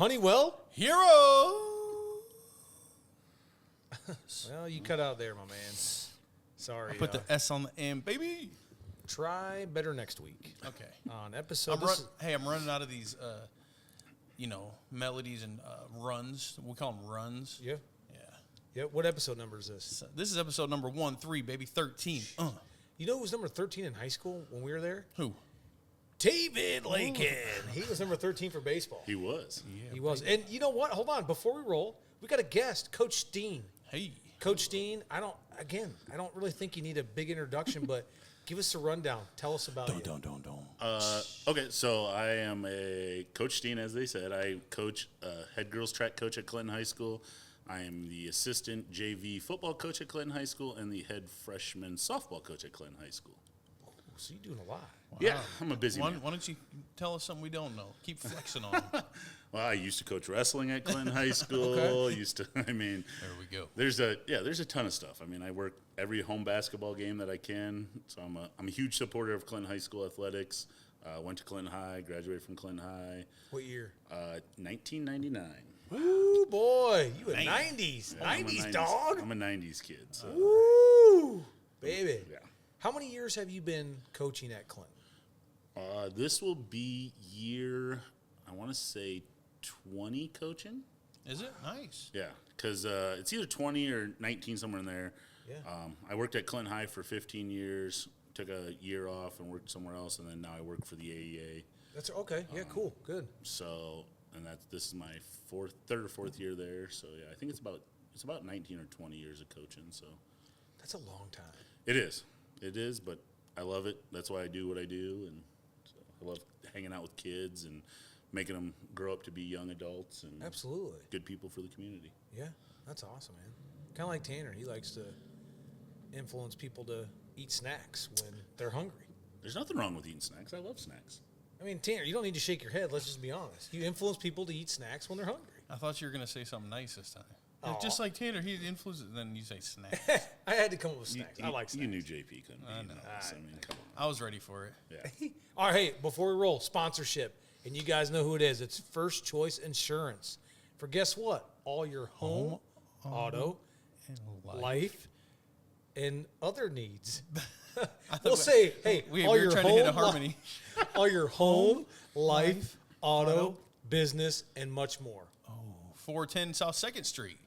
Honeywell Hero. Well, you cut out there, my man. Sorry. I put the S on the M, baby. Try better next week. Okay. On episode. I'm running out of these, melodies and runs. We call them runs. Yeah. Yeah. Yeah. What episode number is this? So this is episode number 13, baby. 13. You know who was number 13 in high school when we were there? Who? David Lakin. He was number 13 for baseball. He was. Yeah, He was. And you know what? Hold on. Before we roll, we got a guest, Coach Steen. Hey. Coach Steen, I don't really think you need a big introduction, but give us a rundown. Tell us about you. Don't. Okay, so I am a Coach Steen, as they said. I coach head girls track coach at Clinton High School. I am the assistant JV football coach at Clinton High School and the head freshman softball coach at Clinton High School. So you're doing a lot. Wow. Yeah, I'm a busy man. Why don't you tell us something we don't know? Keep flexing on it. Well, I used to coach wrestling at Clinton High School. Okay. There we go. There's a ton of stuff. I mean, I work every home basketball game that I can. So I'm a huge supporter of Clinton High School athletics. Went to Clinton High, graduated from Clinton High. What year? 1999. Ooh, boy. You a 90s. 90s. Yeah, 90s, dog. I'm a 90s kid. So. Ooh, baby. Yeah. How many years have you been coaching at Clinton? This will be year, I want to say 20 coaching. Is it? Nice. Yeah, because it's either 20 or 19, somewhere in there. Yeah. I worked at Clinton High for 15 years, took a year off and worked somewhere else, and then now I work for the AEA. That's okay. Yeah, cool. Good. So, and this is my third or fourth year there. So yeah, I think it's about 19 or 20 years of coaching. So That's a long time. it is, but I love it. That's why I do what I do, and so I love hanging out with kids and making them grow up to be young adults and Absolutely. good people for the community. Yeah, that's awesome, man. Kind of like Tanner. He likes to influence people to eat snacks when they're hungry. There's nothing wrong with eating snacks. I love snacks. I mean, Tanner, you don't need to shake your head. Let's just be honest. You influence people to eat snacks when they're hungry. I thought you were going to say something nice this time. Aw. Just like Tanner, he influences, then you say snack. I had to come up with snacks. I like snacks. You knew JP couldn't be. I in know. this. I mean, come I was ready for it. on. Yeah. All right, hey, before we roll, sponsorship. And you guys know who it is. It's First Choice Insurance. For guess what? All your home, auto, And life, and other needs. We'll say, hey, We all were your trying to home, hit a harmony. all your home, life, auto, business, and much more. 410 South 2nd Street.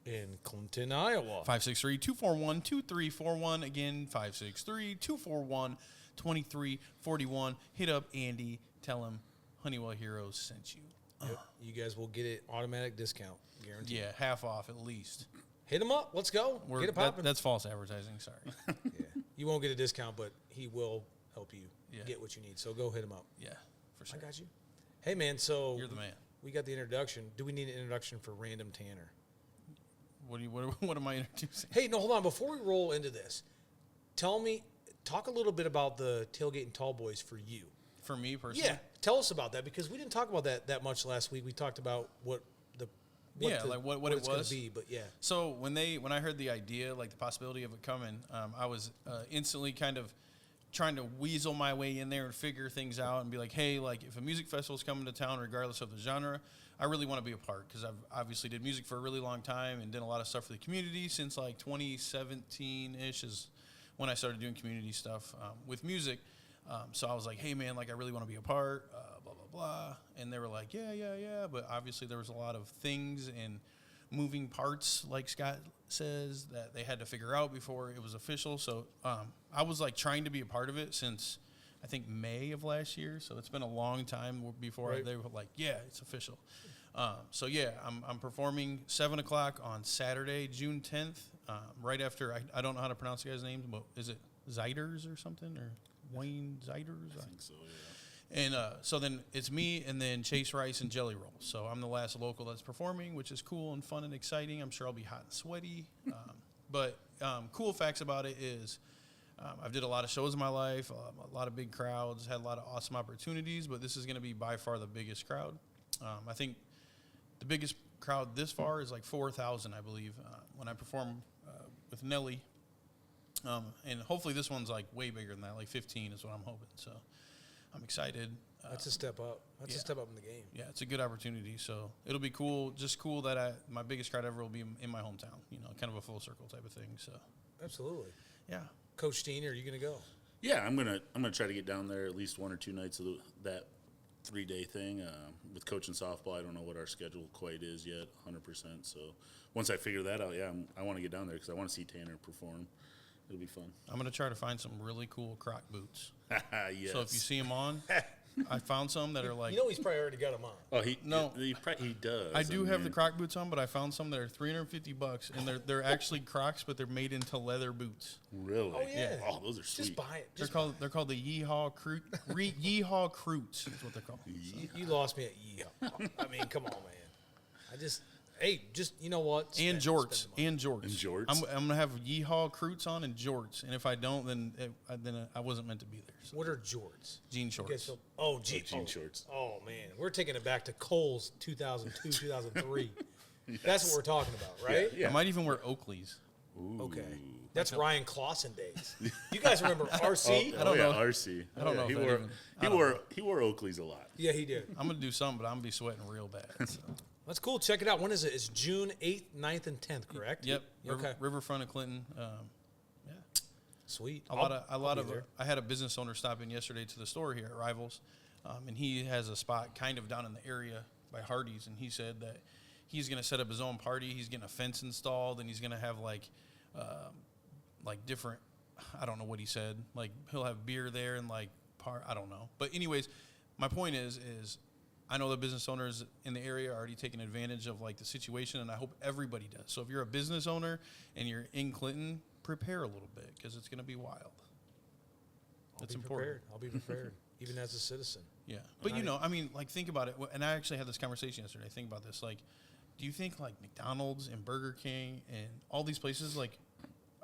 In Clinton, Iowa. 563-241-2341. Again, 563-241-2341. Hit up Andy. Tell him Honeywell Heroes sent you. Yep. You guys will get an automatic discount, guaranteed. Yeah, half off at least. Hit him up. Let's go. Get it popping. That's false advertising. Sorry. Yeah. You won't get a discount, but he will help you Yeah. get what you need. So go hit him up. Yeah, for sure. I got you. Hey, man, so You're the man. we got the introduction. Do we need an introduction for Random Tanner? What am I introducing? Hey, no, hold on. Before we roll into this, talk a little bit about the Tailgate and Tall Boys for you. For me personally? Yeah, tell us about that because we didn't talk about that much last week. We talked about what what it's it going was. to be, but yeah. So when I heard the idea, like the possibility of it coming, I was instantly kind of trying to weasel my way in there and figure things out and be like, hey, like if a music festival is coming to town, regardless of the genre, I really want to be a part because I've obviously did music for a really long time and did a lot of stuff for the community since like 2017-ish is when I started doing community stuff with music. So I was like, hey, man, like I really want to be a part, blah, blah, blah. And they were like, yeah. But obviously there was a lot of things and moving parts, like Scott says, that they had to figure out before it was official. So I was like trying to be a part of it since I think May of last year. So it's been a long time before Right. they were like, yeah, it's official. So yeah, I'm performing 7 o'clock on Saturday, June 10th, right after, I don't know how to pronounce the guy's name, but is it Ziders or something, or Wayne Ziders? I think so, yeah. And so then it's me and then Chase Rice and Jelly Roll. So I'm the last local that's performing, which is cool and fun and exciting. I'm sure I'll be hot and sweaty. But cool facts about it is I've did a lot of shows in my life, a lot of big crowds, had a lot of awesome opportunities, but this is going to be by far the biggest crowd. I think the biggest crowd this far is like 4,000, I believe, when I perform with Nelly. And hopefully this one's like way bigger than that, like 15 is what I'm hoping. So I'm excited. That's a step up. That's a step up in the game. Yeah, it's a good opportunity. So it'll be cool. Just cool that my biggest crowd ever will be in my hometown. Kind of a full circle type of thing. So Absolutely. yeah. Coach Steen, are you going to go? Yeah, I'm gonna try to get down there at least 1 or 2 nights of that 3-day thing. With coaching softball, I don't know what our schedule quite is yet, 100%. So once I figure that out, I want to get down there because I want to see Tanner perform. It'll be fun. I'm going to try to find some really cool Croc boots. Yes. So if you see them on, I found some that are like. He's probably already got them on. Oh, he does. I do have the Croc boots on, but I found some that are $350, and they're actually Crocs, but they're made into leather boots. Really? Oh, yeah. Oh, those are sweet. Just buy it. They're called the Yeehaw Yeehaw Croots is what they're called. You lost me at yeehaw. I mean, come on, man. You know what? And jorts. And jorts. I'm gonna have Yeehaw Croots on and jorts, and if I don't, then I wasn't meant to be there. So. What are jorts? Jean You shorts. guys feel- jean shorts. Oh, man. We're taking it back to Kohl's 2002, 2003. That's what we're talking about, right? Yeah. I might even wear Oakleys. Ooh. Okay. That's Ryan Clausen days. You guys remember RC? I don't know. RC. I don't know if He that wore even- he wore Oakleys a lot. Yeah, he did. I'm gonna do something, but I'm gonna be sweating real bad. So. That's cool. Check it out. When is it? It's June 8th, 9th, and 10th, correct? Yep. Okay. Riverfront of Clinton. Yeah. Sweet. I had a business owner stop in yesterday to the store here at Rivals, and he has a spot kind of down in the area by Hardee's, and he said that he's going to set up his own party. He's getting a fence installed, and he's going to have like different. I don't know what he said. Like he'll have beer there and I don't know. But anyways, my point is I know the business owners in the area are already taking advantage of the situation, and I hope everybody does. So if you're a business owner and you're in Clinton, prepare a little bit because it's going to be wild. It's important. I'll be prepared, even as a citizen. Yeah, but think about it. And I actually had this conversation yesterday. Think about this. Do you think McDonald's and Burger King and all these places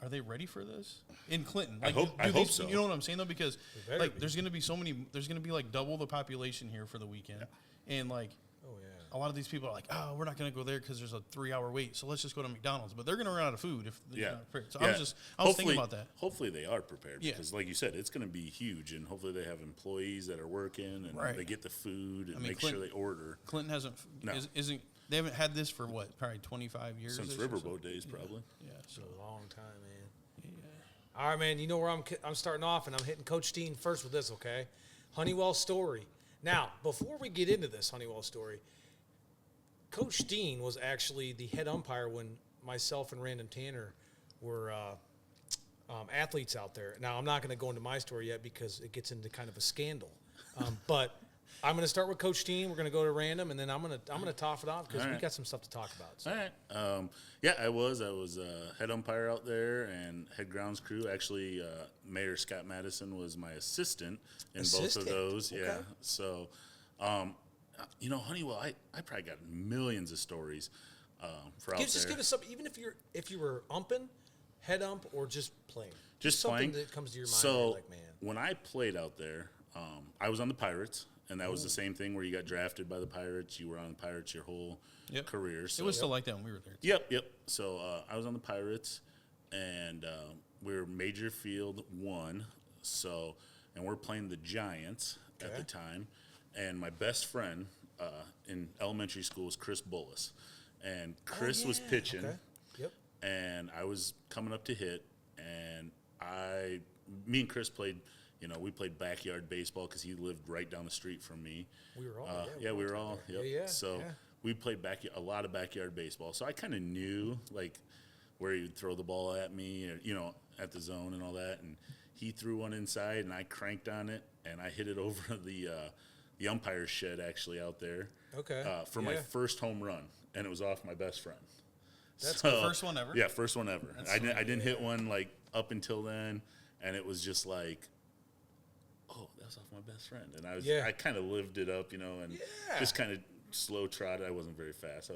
are they ready for this in Clinton? I hope so. You know what I'm saying though, because be. there's going to be so many. There's going to be double the population here for the weekend, and Oh yeah. a lot of these people are oh, we're not going to go there because there's a 3-hour wait, so let's just go to McDonald's. But they're going to run out of food if they're not prepared. So I was thinking about that. Hopefully they are prepared Yeah. because, like you said, it's going to be huge, and hopefully they have employees that are working and they get the food and make sure they order. Clinton hasn't. No. Isn't. They haven't had this for probably 25 years Since Riverboat days, probably. Yeah, so It's a long time, man. Yeah. All right, man. You know where I'm starting off, and I'm hitting Coach Steen first with this, okay? Honeywell story. Now, before we get into this Honeywell story, Coach Steen was actually the head umpire when myself and Random Tanner were athletes out there. Now, I'm not going to go into my story yet because it gets into kind of a scandal. But I'm going to start with Coach Steen. We're going to go to Random, and then I'm going to top it off because we got some stuff to talk about. So. All right. I was head umpire out there and head grounds crew. Actually, Mayor Scott Madison was my assistant in both of those. Okay. Yeah. So, Honeywell, I probably got millions of stories for out there. Just give us something, even if you were umping, head ump, or just playing. Just something playing. that comes to your mind. So Man. when I played out there, I was on the Pirates, and that was the same thing where you got drafted by the Pirates. You were on the Pirates your whole career. So it was still like that when we were there. Yep. So I was on the Pirates, and we were Major Field 1. So, and we're playing the Giants at the time. And my best friend in elementary school was Chris Bullis. And Chris was pitching, and I was coming up to hit, and me and Chris played. We played backyard baseball because he lived right down the street from me. We were all we were all. Yep. Yeah. So we played a lot of backyard baseball. So I kind of knew where he would throw the ball at me, or, at the zone and all that. And he threw one inside, and I cranked on it, and I hit it over the umpire's shed actually out there. Okay. For my first home run, and it was off my best friend. That's the first one ever. Yeah, first one ever. I didn't hit one up until then, and it was just oh, that's off my best friend. And I kind of lived it up, and just kind of slow trotted. I wasn't very fast. I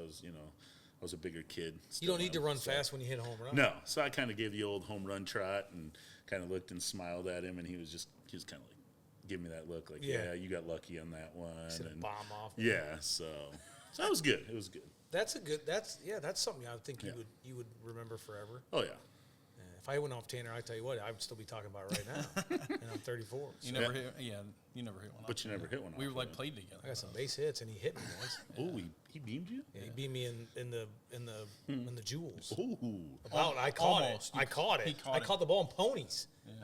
was a bigger kid. You don't need to run fast when you hit a home run. No. So I kind of gave the old home run trot and kind of looked and smiled at him, and he was kind of giving me that look you got lucky on that one. And bomb off. Yeah, so it was good. It was good. That's something I think you would remember forever. Oh yeah. If I went off Tanner, I tell you what, I would still be talking about it right now. And I'm 34. So You never hit. Yeah, you never hit one. But you never hit one. We off were like of it. played together. I got some base hits, and he hit me once. Oh, he beamed you. Yeah, he beat me in the jewels. Ooh. About I caught Almost. it. I caught He it. caught I it. caught the ball in ponies. Yeah.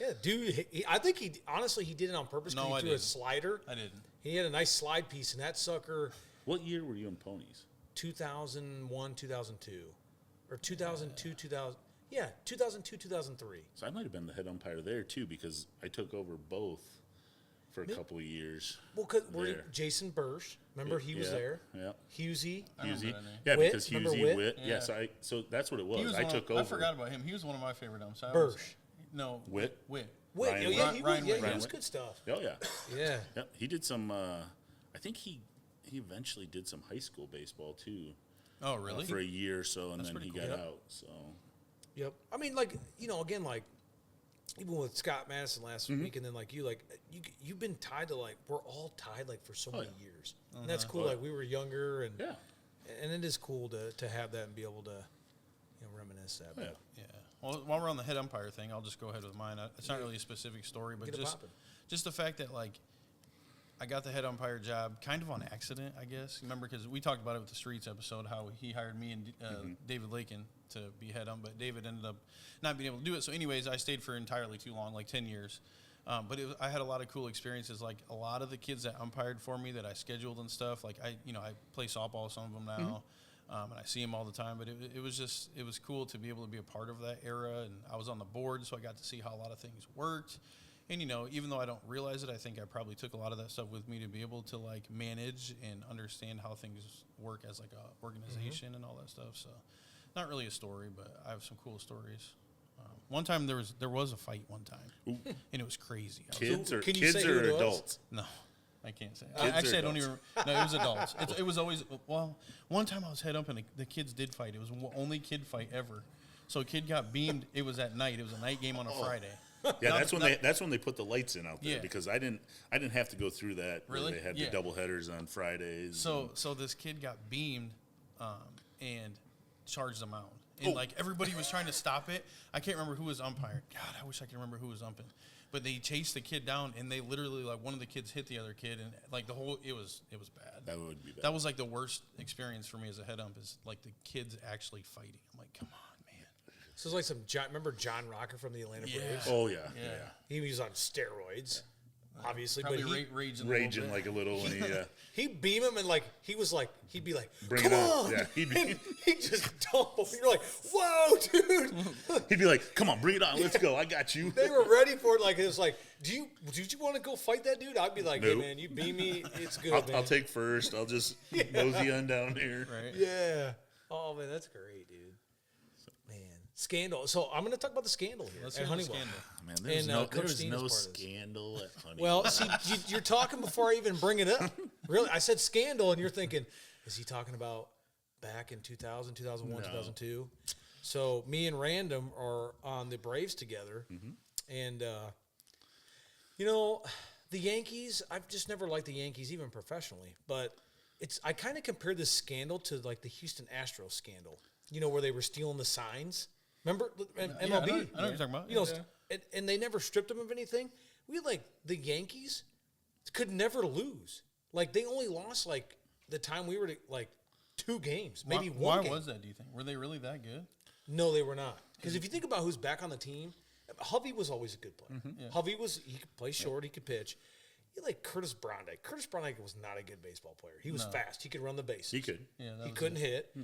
Yeah, dude. I think he honestly he did it on purpose because No, I he threw a didn't. slider. I didn't. He had a nice slide piece, and that sucker, What year were you in ponies? 2001, 2002, or 2002, 2000. Yeah, 2002, 2003. So I might have been the head umpire there too because I took over both for a couple of years. Well, because There. Jason Bursch, remember he was Yeah, there. yeah. Hughesy. I remember Husey. that name. Yeah, Witt, because remember Husey, Witt? Yeah. So that's what it was. He was I one took of, over. I forgot about him. He was one of my favorite umps. Bursch. No. Witt. Witt. Wait, Ryan yeah, Witt. he was, Ryan yeah, Witt. he was Witt. good stuff. Oh yeah. Yeah. Yep. He did some. I think he eventually did some high school baseball too Oh, really? for a year or so, and That's then he pretty got cool. out. So Yep. I mean, like, again, like, even with Scott Madison last Mm-hmm. week, and then, like, you've been tied to, like, we're all tied, like, for so many yeah. years. And that's cool. Oh, yeah. Like, we were younger, and yeah. and it is cool to have that and be able to, reminisce that. Yeah. Yeah. Well, while we're on the head umpire thing, I'll just go ahead with mine. It's not really a specific story, but Get it just poppin'. just the fact that like I got the head umpire job kind of on accident, I guess. Remember, because we talked about it with the Streets episode, how he hired me and David Lakin to be head ump, but David ended up not being able to do it. So, anyways, I stayed for entirely too long, like 10 years. But I had a lot of cool experiences. Like a lot of the kids that umpired for me that I scheduled and stuff. Like I play softball with some of them now, and I see them all the time. But it was cool to be able to be a part of that era. And I was on the board, so I got to see how a lot of things worked. And even though I don't realize it, I think I probably took a lot of that stuff with me to be able to like manage and understand how things work as like a organization and all that stuff. So, not really a story, but I have some cool stories. One time there was a fight one time, and it was crazy. Kids So or can you kids say who or it was? adults? No, I can't say. Kids or Actually, I don't adults? even. No, it was adults. It was always one time I was head up and the kids did fight. It was the only kid fight ever. So a kid got beamed. It was at night. It was a night game on a Friday. Yeah, Now- that's when they put the lights in out there Yeah. because I didn't have to go through that. Really? Where they had Yeah. the double headers on Fridays. So this kid got beamed, and charged them out. And like everybody was trying to stop it. I can't remember who was umpiring. God, I wish I could remember who was umping. But they chased the kid down, and they literally like one of the kids hit the other kid, and like the whole it was bad. That would be bad. That was like the worst experience for me as a head ump is like the kids actually fighting. I'm like, come on, man. So it's like some remember John Rocker from the Atlanta Yeah. Braves? Oh yeah, Yeah. He was on steroids, obviously, Probably but he raging, raging like a little when he. he'd beam him and like he'd be like, Bring come it on. on, Yeah, he'd be- and he'd just dump him. You're like, whoa, dude. He'd be like, "Come on, bring it on, let's go. I got you." They were ready for it. Like it was like, did you want to go fight that dude? I'd be like, hey Nope. man, you beam me, it's good, man. I'll take first. I'll just mosey on down here. Right. Yeah. Oh man, that's great, dude. Man, scandal. So I'm gonna talk about the scandal here Let's at hear the Honeywell. scandal. Man, there's And, Coach there's Steen no is part of this. scandal at Honeywell. Well, see, you're talking before I even bring it up. Really, I said scandal, and you're thinking, is he talking about back in 2000, 2001, No. 2002? So me and Random are on the Braves together, and the Yankees. I've just never liked the Yankees, even professionally. But I kind of compared this scandal to like the Houston Astros scandal. Where they were stealing the signs. Remember MLB? I know what you're talking about. And they never stripped them of anything. We the Yankees could never lose. Like they only lost like the time we were to, like 2 games, maybe one. Why game. was that? Do you think were they really that good? No, they were not. Because if you think about who's back on the team, Hovey was always a good player. Yeah. Hovey he could play short, he could pitch. You like Curtis Brondike. Curtis Brondike was not a good baseball player. He was fast. He could run the bases. He could. Yeah, that He was couldn't hit.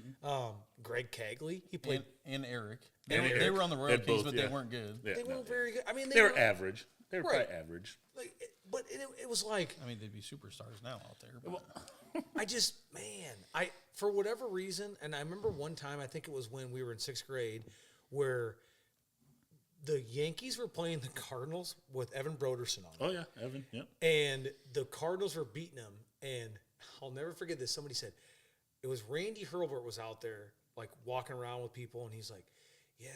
Greg Cagley. He played. and Eric. And They Eric. were on the Royal They Kings, both, but yeah. they weren't good. Yeah, They no, weren't very good. I mean, they were average. They were Right. probably average. Like, but it was like I mean, they'd be superstars now out there. But I for whatever reason, and I remember one time, I think it was when we were in 6th grade, where the Yankees were playing the Cardinals with Evan Broderson on it. Oh yeah, Evan. Yep. And the Cardinals were beating them. And I'll never forget this. Somebody said, it was Randy Hurlburt was out there, like walking around with people, and he's like, yeah,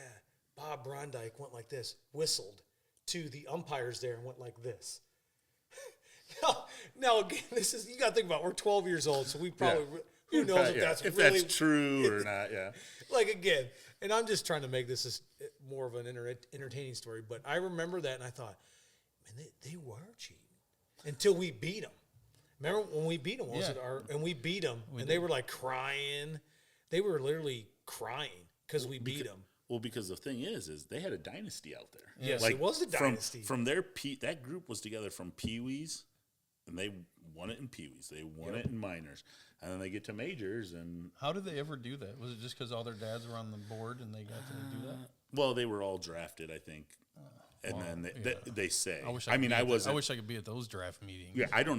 Bob Brondike went like this, whistled to the umpires there and went like this. Now again, you got to think about it, we're 12 years old, so we probably, who knows if that's if really that's true or not? Yeah. like again, And I'm just trying to make this as more of an entertaining story. But I remember that, and I thought, man, they were cheating until we beat them. Remember when we beat them? And we beat them, they were like crying. They were literally crying because we beat them. Well, because the thing is they had a dynasty out there. Yes, it was a dynasty. From their that group was together from Pee-wees, and they won it in Pee-wees. They won it in minors, and then they get to majors. And how did they ever do that? Was it just because all their dads were on the board and they got to do that? Well, they were all drafted, I think. And then they say. I wish I could be at those draft meetings. Yeah, I don't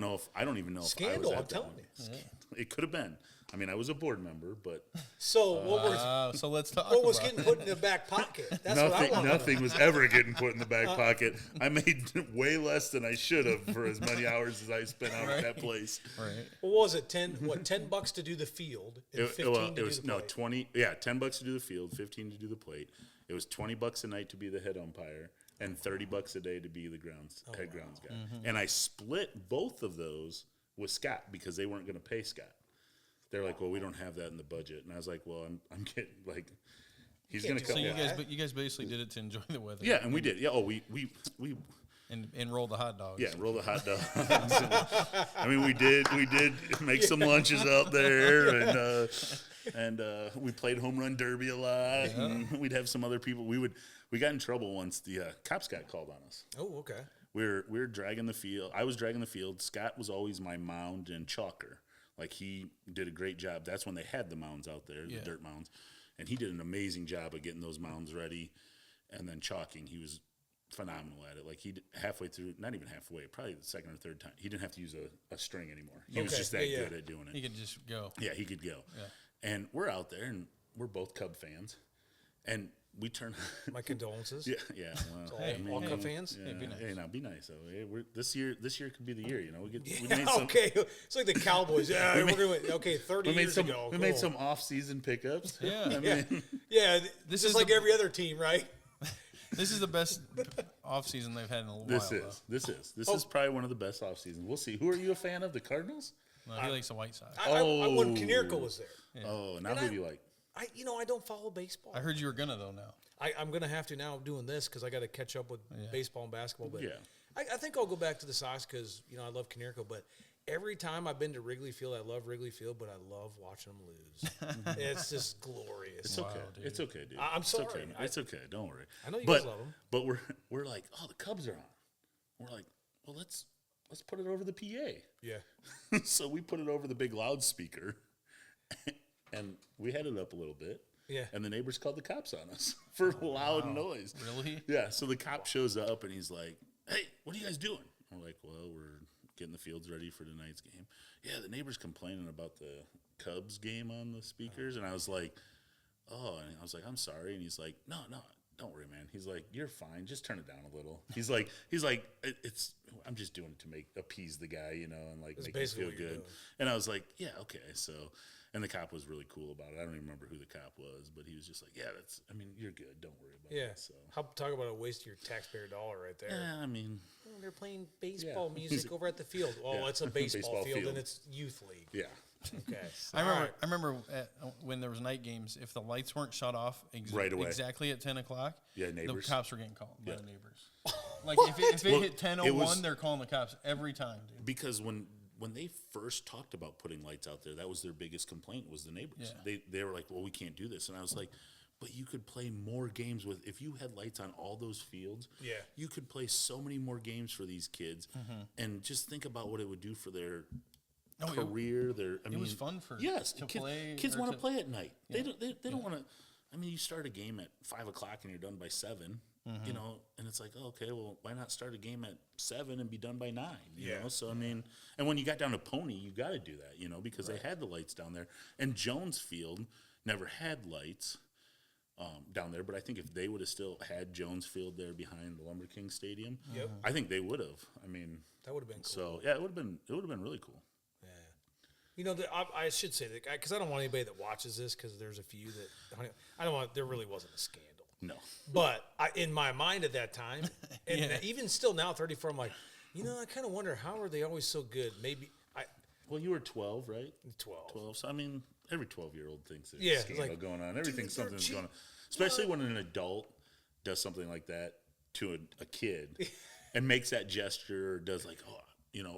even know if Scandal, I was I'm at telling that one. you. It could have been. I mean, I was a board member, but So so let's talk. what was about getting put in the back pocket? That's what I want. nothing was ever getting put in the back pocket. I made way less than I should have for as many hours as I spent out at that place. Right. What was it? $10 to do the field, and 15 to do the plate. 20. Yeah, $10 to do the field, 15 to do the plate. It was $20 a night to be the head umpire, and $30 a day to be the head grounds guy. Mm-hmm. And I split both of those with Scott because they weren't going to pay Scott. They're like, well, we don't have that in the budget, and I was like, well, I'm getting like, he's going to come. So you guys basically did it to enjoy the weather. Yeah, and we did. Yeah, we and roll the hot dogs. Yeah, roll the hot dogs. I mean, we did make some lunches out there, and we played home run derby a lot. Yeah. And we'd have some other people. We got in trouble once. The cops got called on us. Oh, okay. We were dragging the field. I was dragging the field. Scott was always my mound and chalker. Like, he did a great job. That's when they had the mounds out there, the dirt mounds, and he did an amazing job of getting those mounds ready, and then chalking. He was phenomenal at it. Like, he halfway through, not even halfway, probably the second or third time, he didn't have to use a string anymore. He was just that good at doing it. He could just go. Yeah, he could go. Yeah. And we're out there, and we're both Cub fans, and we turn. My condolences. Yeah. Well, all Cub fans. Yeah, be nice. Hey, now be nice. So, hey, this year could be the year. You know, we Yeah, made some. okay, it's like the Cowboys. Yeah, we're going to okay. 30 years ago, we made some off-season pickups. Yeah, I mean, This is like every other team, right? This is the best off season they've had in a while. This is probably one of the best off seasons. We'll see. Who are you a fan of? The Cardinals? No, he likes the White Sox. I when Konerko was there. Yeah. Oh, now who do you like? I don't follow baseball. I heard you were gonna though now. I'm gonna have to now doing this because I got to catch up with baseball and basketball. But Yeah. I think I'll go back to the Sox because I love Konerko. But every time I've been to Wrigley Field, I love Wrigley Field, but I love watching them lose. It's just glorious. It's okay. Dude. It's okay, dude. I'm sorry. Okay. It's okay. Don't worry. I know you guys love them. But we're like, oh, the Cubs are on. We're like, well, let's put it over the PA. Yeah. So we put it over the big loudspeaker, and we had it up a little bit. Yeah. And the neighbors called the cops on us for loud noise. Really? Yeah. So the cop shows up, and he's like, hey, what are you guys doing? We're like, well, we're getting the fields ready for tonight's game. Yeah, the neighbor's complaining about the Cubs game on the speakers. And I was like, oh, and I was like, I'm sorry. And he's like, no, don't worry, man. He's like, you're fine. Just turn it down a little. He's like, I'm just doing it to appease the guy, and like make him feel good. And I was like, yeah, okay. So, and the cop was really cool about it. I don't even remember who the cop was, but he was just like, yeah, you're good. Don't worry about it. So, talk about a waste of your taxpayer dollar right there. Yeah, I mean, they're playing baseball music over at the field. Well, it's a baseball field, and it's youth league. Yeah. Okay. I remember when there was night games, if the lights weren't shut off right away. Exactly at 10 o'clock, neighbors. the cops were getting called by the neighbors. Like if it hit 10:01, they're calling the cops every time, dude. Because when they first talked about putting lights out there, that was their biggest complaint was the neighbors. Yeah. They were like, well, we can't do this. And I was like, but you could play more games if you had lights on all those fields. Yeah. You could play so many more games for these kids. And just think about what it would do for their career. It was fun for to play. Kids want to play at night. Yeah. They don't want to. I mean, you start a game at 5 o'clock and you're done by 7. And it's like, oh, okay, well, why not start a game at 7 and be done by 9? You know, so I mean, and when you got down to Pony, you got to do that, because they had the lights down there. And Jones Field never had lights down there, but I think if they would have still had Jones Field there behind the Lumber King Stadium, I think they would have. I mean, that would have been cool. So yeah, it would have been really cool. I should say that because I don't want anybody that watches this because there's a few that I don't want. There really wasn't a scandal. No, but in my mind at that time, and even still now, 34, I'm like, I kind of wonder how are they always so good? Maybe Well, you were 12, right? 12. 12. So I mean, every 12-year-old thinks there's a scandal going on. Everything something's going on. especially when an adult does something like that to a kid and makes that gesture or does like, oh, you know,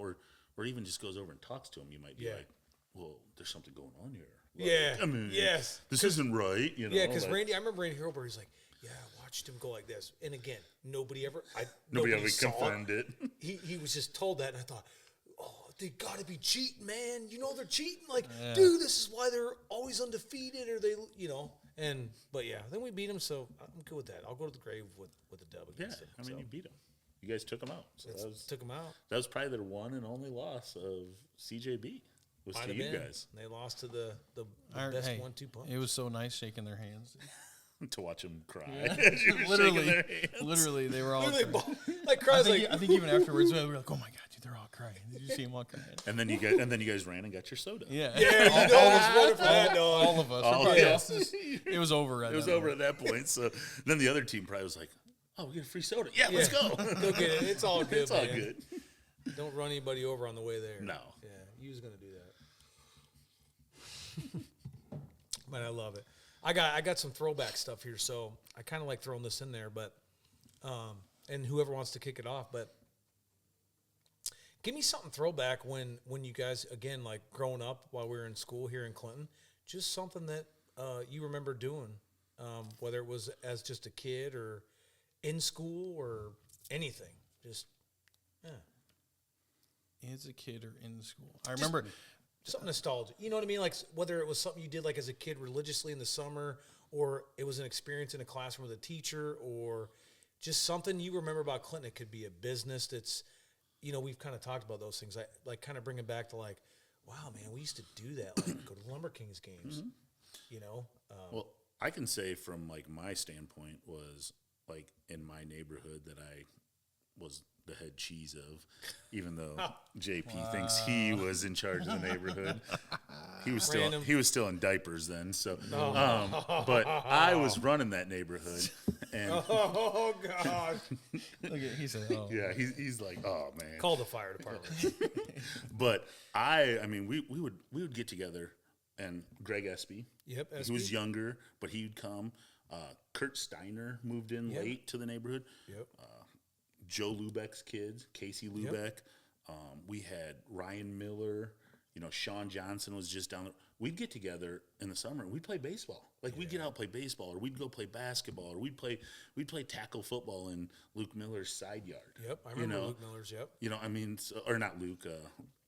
or even just goes over and talks to him. You might be like, well, there's something going on here. Like, I mean, this isn't right. You know, yeah, because Randy, I remember Randy Hilbert. He's like, yeah, I watched him go like this, and again, nobody ever confirmed it. He was just told that, and I thought, oh, they got to be cheating, man. You know they're cheating. Like, dude, this is why they're always undefeated, or they, you know. But yeah, then we beat them, so I'm good with that. I'll go to the grave with a dub against them. I mean, you beat them. You guys took them out. So took them out. That was probably their one and only loss of CJB. Was to you guys. They lost to the best 1-2 punch. It was so nice shaking their hands. To watch them cry. Literally, they were all crying. Like cries. I think even afterwards we were like, "Oh my god, dude, they're all crying." Did you see them all crying? And then you guys ran and got your soda. Yeah, all of us. It was over. It was over at that point. So then the other team probably was like, "Oh, we get a free soda. Yeah, let's go. Go get it. It's all good. It's all good. Don't run anybody over on the way there. No. Yeah, you was gonna do that. But I love it. I got some throwback stuff here, so I kind of like throwing this in there, but and whoever wants to kick it off, but give me something throwback when you guys, again, like growing up while we were in school here in Clinton, just something that you remember doing, whether it was as just a kid or in school or anything, just as a kid or in school. I remember. Something nostalgic. You know what I mean? Like whether it was something you did like as a kid religiously in the summer, or it was an experience in a classroom with a teacher, or just something you remember about Clinton. It could be a business that's, you know, we've kind of talked about those things. I like kind of bring it back to like, wow, man, we used to do that. Like go to the Lumber Kings games, you know? Well, I can say from like my standpoint was like in my neighborhood that I was the head cheese of, even though JP thinks he was in charge of the neighborhood. He was still in diapers then. So, but I was running that neighborhood, and oh God, look at he said, oh. Yeah, he's like, oh man, call the fire department. But I mean, we would get together, and Greg Espy, he was younger, but he'd come. Kurt Steiner moved in late to the neighborhood. Joe Lubeck's kids, Casey Lubeck. We had Ryan Miller. You know, Sean Johnson was just down there. We'd get together in the summer and we'd play baseball. Like we'd get out and play baseball, or we'd go play basketball, or we'd play tackle football in Luke Miller's side yard. Yep, I remember Luke Miller's. Yep. You know, I mean, or not Luke,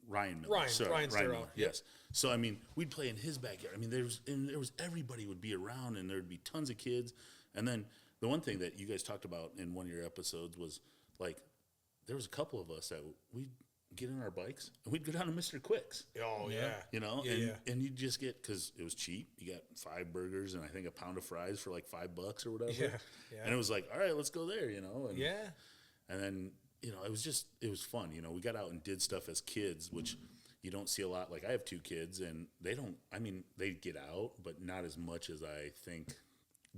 Ryan Miller. Ryan Miller. Yes. So I mean, we'd play in his backyard. I mean, there was everybody would be around, and there'd be tons of kids. And then the one thing that you guys talked about in one of your episodes was, like, there was a couple of us that we'd get in our bikes and we'd go down to Mr. Quick's. Oh, yeah. You know, and you'd just get, because it was cheap. You got 5 burgers and I think a pound of fries for like $5 or whatever. Yeah. And it was like, all right, let's go there, you know. And, and then, you know, it was fun. You know, we got out and did stuff as kids, which you don't see a lot. Like, I have 2 kids and they get out, but not as much as I think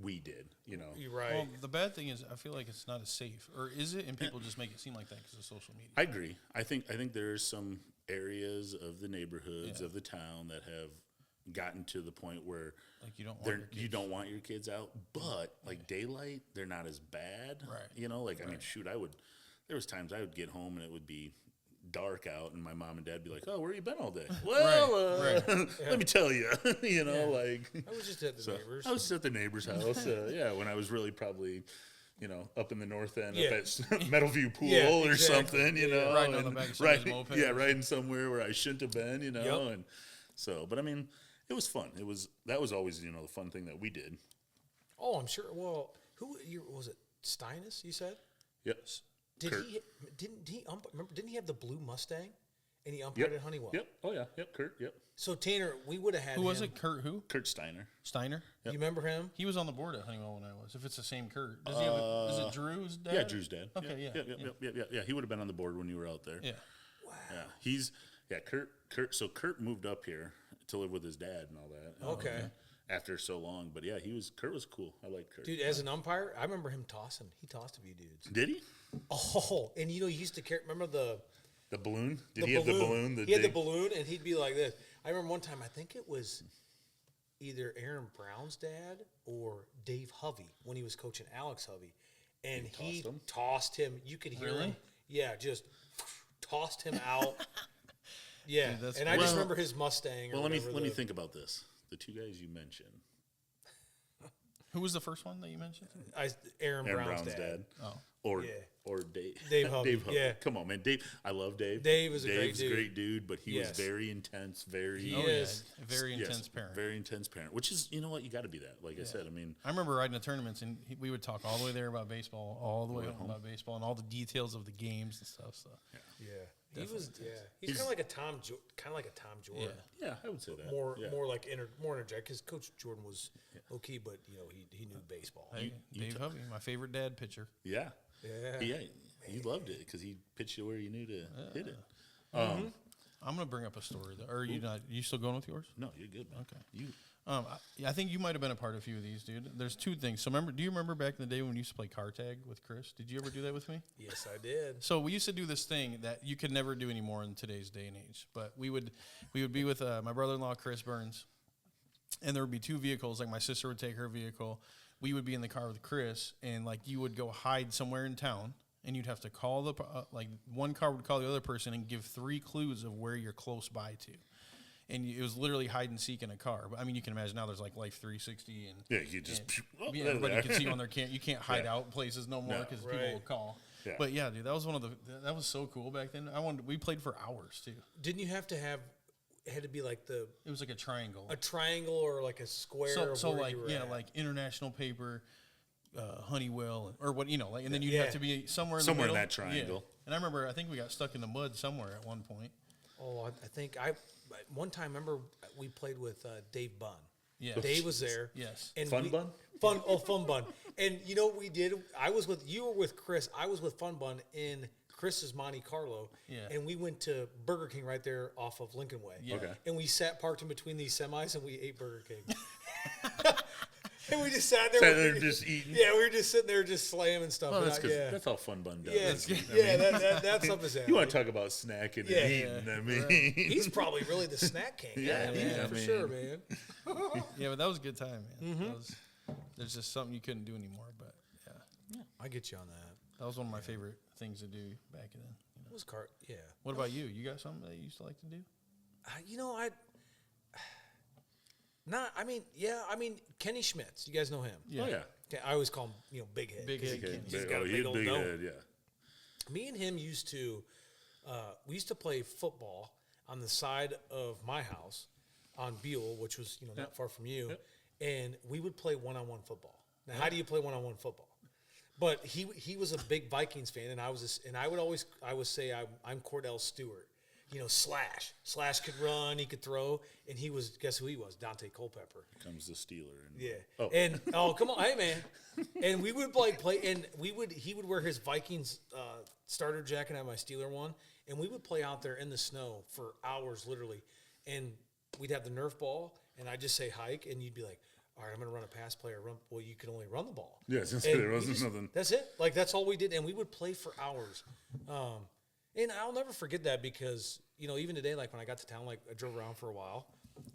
we did, you know. You're right. Well, the bad thing is I feel like it's not as safe. Or is it? And people just make it seem like that because of social media. I agree. I think there's some areas of the neighborhoods of the town that have gotten to the point where like you don't want your kids out, but like daylight, they're not as bad. Right. You know, like I mean, shoot, there was times I would get home and it would be dark out, and my mom and dad would be like, "Oh, where you been all day?" Well, let me tell you, you know, like I was just at the neighbors. I was just at the neighbor's house. When I was really probably, you know, up in the north end, up at Meadowview Pool or something, you know, riding on the back of somebody's moped. Riding somewhere where I shouldn't have been, you know, and so. But I mean, it was fun. That was always, you know, the fun thing that we did. Oh, I'm sure. Well, was it? Steinus, you said? Yes. Didn't he have the blue Mustang, and he umpired at Honeywell? Yep. Oh yeah. Yep. Kurt. Yep. So Tanner, we would have had who him. was it? Kurt who? Kurt Steiner. Steiner. Yep. You remember him? He was on the board at Honeywell when I was. If it's the same Kurt, does he have? Is it Drew's dad? Yeah, Drew's dad. Okay. Yeah. He would have been on the board when you were out there. Yeah. Wow. Kurt. So Kurt moved up here to live with his dad and all that. Okay. After so long, but yeah, Kurt was cool. I like Kurt. Dude, as an umpire, I remember him tossing. He tossed a few dudes. Did he? Oh, and you know, he used to carry. Remember the balloon? Did he have the balloon? He had the balloon, and he'd be like this. I remember one time. I think it was either Aaron Brown's dad or Dave Hovey when he was coaching Alex Hovey. And he tossed him. You could hear him. Yeah, just tossed him out. Yeah, Dude, and I just remember his Mustang. Well, let me think about this. The two guys you mentioned. Who was the first one that you mentioned? Aaron Brown's dad. Oh. Or Dave. Dave Hovey. Dave Hovey. Yeah. Come on, man. Dave. I love Dave. Dave is Dave's a great dude, but he was very intense, He is. Very intense parent. Very intense parent, which is, you know what, you got to be that. Like I said, I mean. I remember riding the tournaments, and we would talk all the way there about baseball, all the way home about baseball, and all the details of the games and stuff. So Yeah. He was. Yeah. He's kind of like a Tom Jordan. Yeah, I would say that. More like more energetic because Coach Jordan was low key, but he knew baseball. Hey, Dave Hovey, my favorite dad pitcher. Yeah. Yeah. He loved it because he pitched it where you knew to hit it. I'm gonna bring up a story. Or are you not? You still going with yours? No, you're good, man. Okay. I think you might have been a part of a few of these, dude. There's two things. So do you remember back in the day when we used to play car tag with Chris? Did you ever do that with me? Yes, I did. So we used to do this thing that you could never do anymore in today's day and age. But we would be with my brother-in-law, Chris Burns, and there would be two vehicles. Like my sister would take her vehicle. We would be in the car with Chris, and like you would go hide somewhere in town, and you'd have to call like one car would call the other person and give 3 clues of where you're close by to. And it was literally hide and seek in a car. But I mean, you can imagine now there's like Life 360 and you just everybody can see on their You can't hide out places no more because people will call. Yeah. But yeah, dude, that was that was so cool back then. We played for hours too. Didn't you have to have? It had to be like It was like a triangle. a triangle or like a square. So of where like you were at. like International Paper, Honeywell, or what like, and then you'd have to be somewhere in Somewhere the in middle. that triangle. And I remember, I think we got stuck in the mud somewhere at one point. Oh, I think one time remember we played with Dave Bunn. Yeah. Dave was there. Yes. And Fun Bun? Fun Bun. And you know what we did? You were with Chris. I was with Fun Bun in Chris's Monte Carlo. Yeah. And we went to Burger King right there off of Lincoln Way. Yeah. Okay. And we parked in between these semis and we ate Burger King. And we just sat there. Just eating. Yeah, we were just sitting there just slamming stuff. Well, And that's how Fun Bun does. Yeah, that's up his alley. You want to talk about snacking Yeah. and eating? I mean, He's probably really the snack king. Yeah, for sure, man. Yeah, but that was a good time, man. There's just something you couldn't do anymore. But yeah, I get you on that. that was one of my favorite things to do back then. It was yeah. What about you? You got something that you used to like to do? Kenny Schmitz. You guys know him. oh yeah. I always call him, Big Head. Big 'cause Head he- Kenny. He's got a big old big dome. head, yeah. Me and him used to play football on the side of my house on Buell, which was not far from you, and we would play one-on-one football. Now, how do you play one-on-one football? But he was a big Vikings fan, and I would say I'm Cordell Stewart. Slash could run, he could throw, and guess who he was? Dante Culpepper. Comes the Steeler. Come on, hey man. And we would play, and he would wear his Vikings starter jacket. I had my Steeler one, and we would play out there in the snow for hours, literally. And we'd have the Nerf ball, and I'd just say hike, and you'd be like, all right, I'm going to run a pass play or run. Well, you could only run the ball. Yeah, there wasn't nothing. That's it. Like, that's all we did. And we would play for hours. And I'll never forget that because, even today, like, when I got to town, like, I drove around for a while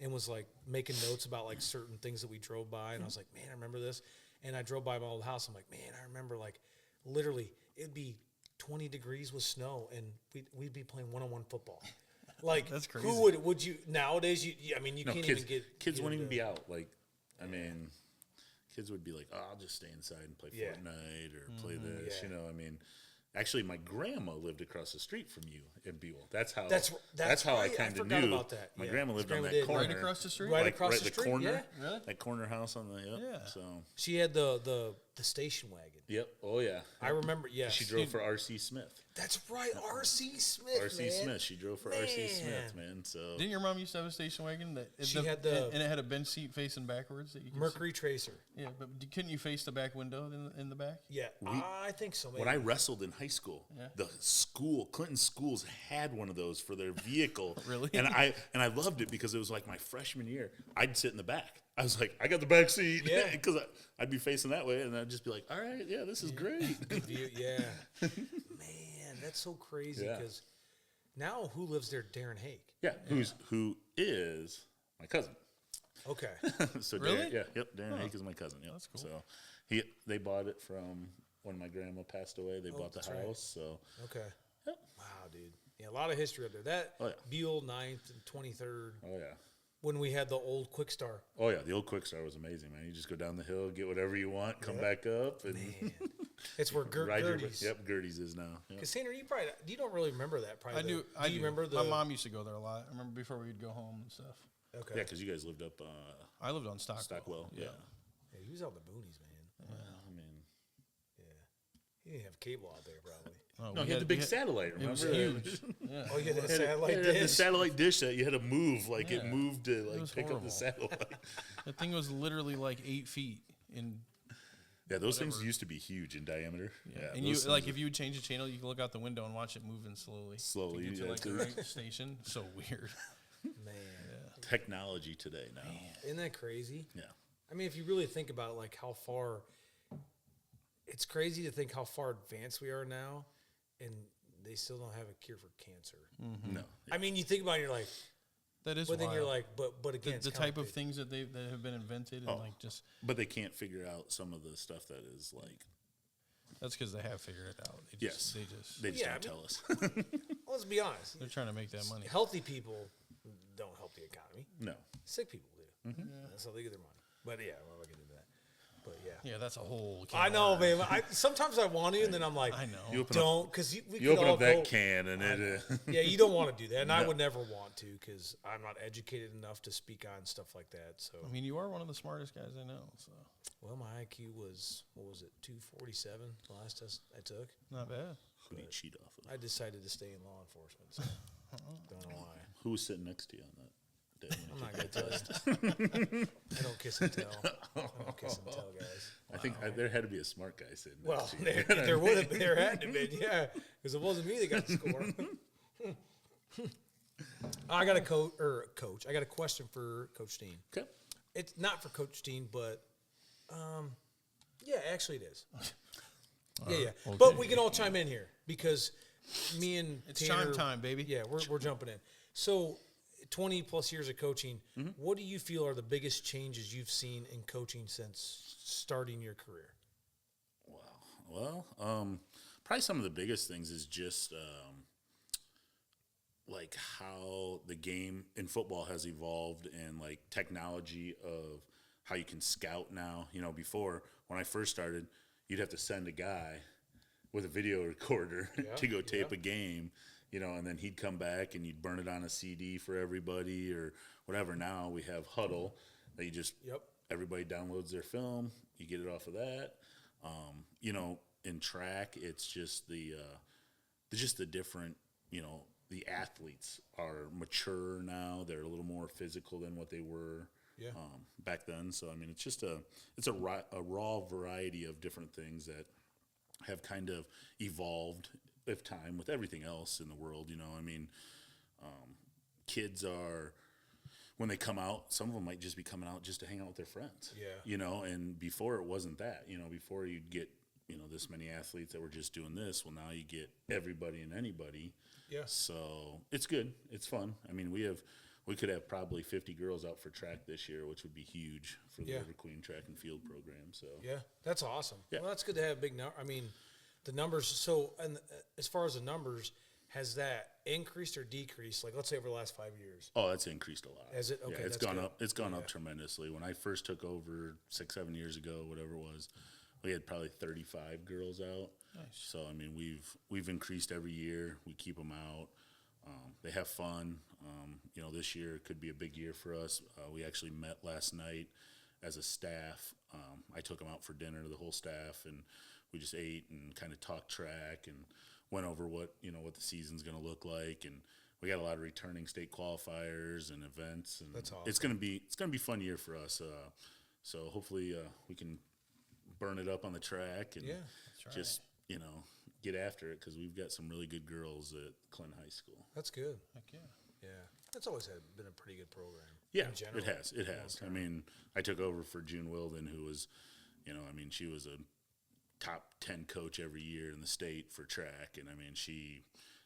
and was, like, making notes about, like, certain things that we drove by. And I was like, man, I remember this. And I drove by my old house. I'm like, man, I remember, like, literally, it'd be 20 degrees with snow, and we'd be playing one-on-one football. Like, that's crazy. Who would you, nowadays, you can't even get. Kids wouldn't even be out. Like, I mean, kids would be like, oh, I'll just stay inside and play Fortnite or play this, Actually, my grandma lived across the street from you in Buell. That's how how I kind of knew. About that. My grandma lived on that corner. Right across the street? Right across the street, corner, yeah. Really? That corner house on the, Yeah. So. She had the station wagon. Yep. Oh, yeah. I remember, yes. She drove for R.C. Smith. That's right, R.C. Smith, R.C. Smith. She drove for R.C. Smith, man. So Didn't your mom used to have a station wagon and it had a bench seat facing backwards that you could Mercury Tracer. Yeah, but couldn't you face the back window in the back? Yeah, I think so. Maybe. when I wrestled in high school, the Clinton schools had one of those for their vehicle. Really? And I loved it because it was like my freshman year. I'd sit in the back. I was like, I got the back seat because I'd be facing that way, and I'd just be like, all right, yeah, this is great. Good view, yeah. Man, that's so crazy because now who lives there? Darren Hake. Yeah, who is my cousin. Okay. So Really? Darren Hake is my cousin. Yep. That's cool. So they bought it from when my grandma passed away. They bought the house. right. So Okay. Yep. Wow, dude. Yeah, a lot of history up there. That Oh, yeah. Buell 9th and 23rd oh yeah. when we had the old Quick Star. Oh yeah, the old Quick Star was amazing, man. You just go down the hill, get whatever you want, come back up, and It's where ride your. Gertie's. Yep, Gertie's is now. Yep. Cassandra, you don't really remember that, probably. I do. Do you remember the? My mom used to go there a lot. I remember before we'd go home and stuff. Okay. Yeah, because you guys lived up I lived on Stockwell. Stockwell. Yeah. Yeah, he was out in the boonies, man. Well, I mean, Yeah. He didn't have cable out there, probably. Oh, no, we he had the big we satellite. It was Remember? huge. Yeah. Oh, you had that It had satellite it had the dish. satellite dish that you had to move, like it Yeah. moved to like was pick up horrible. the satellite. That thing was literally like 8 feet in. Yeah, those things used to be huge in diameter. Yeah, And those you like things if you would change the channel, you could look out the window and watch it moving slowly. Slowly, to get to yeah, like the too. right station. So weird. Man, technology today now. isn't that crazy? Yeah. I mean, if you really think about it, like how far, it's crazy to think how far advanced we are now, and they still don't have a cure for cancer. No. I mean, you think about it, you're like, That is. but then you're wild. like, but again, the it's type of counterfeit. things that that have been invented and like just But they can't figure out some of the stuff that is like. that's because they have figured it out. They Yes. just, They just Yeah, don't I tell us. Well, let's be honest. they're trying to make that money. Healthy people don't help the economy. No. Sick people do. That's how they get their money. But yeah, we're not gonna get into that. But yeah, Yeah, that's a whole. can I of know, worms. man. Sometimes I want to, and then I'm like, I know. You open up, don't, because we you could open all up that go- can and it. Yeah, you don't want to do that, and I No. would never want to because I'm not educated enough to speak on stuff like that. So, I mean, you are one of the smartest guys I know, so well, my IQ was, what was it, 247 the last test I took. not bad. Who do you cheat off of? I decided to stay in law enforcement. So don't know why. Who was sitting next to you on that day? I'm not gonna tell you. I don't kiss and tell. I don't kiss and tell, guys. I think there had to be a smart guy sitting Well, next to you. there would have been, there had to been, yeah, because it wasn't me that got the score. I got a coach. I got a question for Coach Steen. Okay. It's not for Coach Steen, but yeah, actually it is. Yeah. okay. But we can all chime in here because me and It's Tanner, chime time, baby. Yeah, we're jumping in. So, 20 plus years of coaching, what do you feel are the biggest changes you've seen in coaching since starting your career? Wow. Well, probably some of the biggest things is just like how the game in football has evolved and like technology of how you can scout now. You know, before when I first started, you'd have to send a guy with a video recorder to go tape a game, you know, and then he'd come back and you'd burn it on a CD for everybody or whatever. Now we have Huddle that you just everybody downloads their film, you get it off of that. You know, in track, it's just the different, you know, the athletes are mature now. They're a little more physical than what they were back then. So I mean, it's just a raw variety of different things that have kind of evolved with time with everything else in the world. You know, I mean, kids are, when they come out, some of them might just be coming out just to hang out with their friends. Yeah. You know, and before it wasn't that. You know, before you'd get, you know, this many athletes that were just doing this. Well, now you get everybody and anybody. Yeah. So it's good. It's fun. I mean, we could have probably 50 girls out for track this year, which would be huge for the River Queen track and field program. So Yeah, that's awesome. Yeah. Well, that's good to have big number. I mean, the numbers. So, and as far as the numbers, has that increased or decreased? Like, let's say over the last 5 years. Oh, it's increased a lot. Has it? Okay, Yeah, it's that's gone good. up. It's gone up tremendously. When I first took over 6-7 years ago, whatever it was, we had probably 35 girls out. Nice. So I mean, we've increased every year. We keep them out. They have fun. You know, this year could be a big year for us. We actually met last night as a staff. I took them out for dinner, the whole staff, and we just ate and kind of talked track and went over what the season's going to look like. And we got a lot of returning state qualifiers and events. And That's awesome. It's going to be a fun year for us. So hopefully we can burn it up on the track and just get after it because we've got some really good girls at Clinton High School. That's good. Heck yeah. Yeah, that's always been a pretty good program. Yeah, in general. it has. It has. I mean, I took over for June Wilden, who was, she was a top 10 coach every year in the state for track, and I mean, she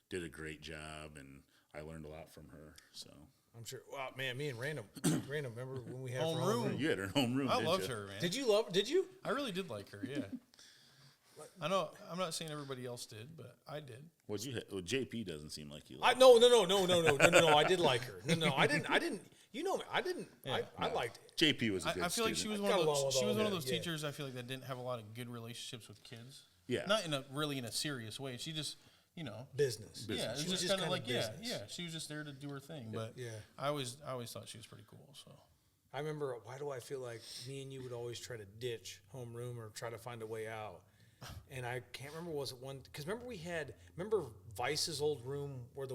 did a great job, and I learned a lot from her. So I'm sure. Wow, man, me and Random, remember when we had Homeroom. You had her homeroom. I didn't loved you? her, man. Did you love? Did you? I really did like her. Yeah. I know. I'm not saying everybody else did, but I did. What'd you? Well, JP doesn't seem like you. I Like no. I did like her. No. I didn't. You know me. I didn't. I liked it. JP was a good I feel like she student. was one got of along those. with She all was one of that, those yeah. teachers. I feel like that didn't have a lot of good relationships with kids. Yeah. Not in a really in a serious way. She just, you know. Business. Yeah, She it was was just just kind of like business. She was just there to do her thing. But Yeah. I always thought she was pretty cool. So I remember. Why do I feel like me and you would always try to ditch homeroom or try to find a way out? And I can't remember. Was it one? Because remember Vice's old room where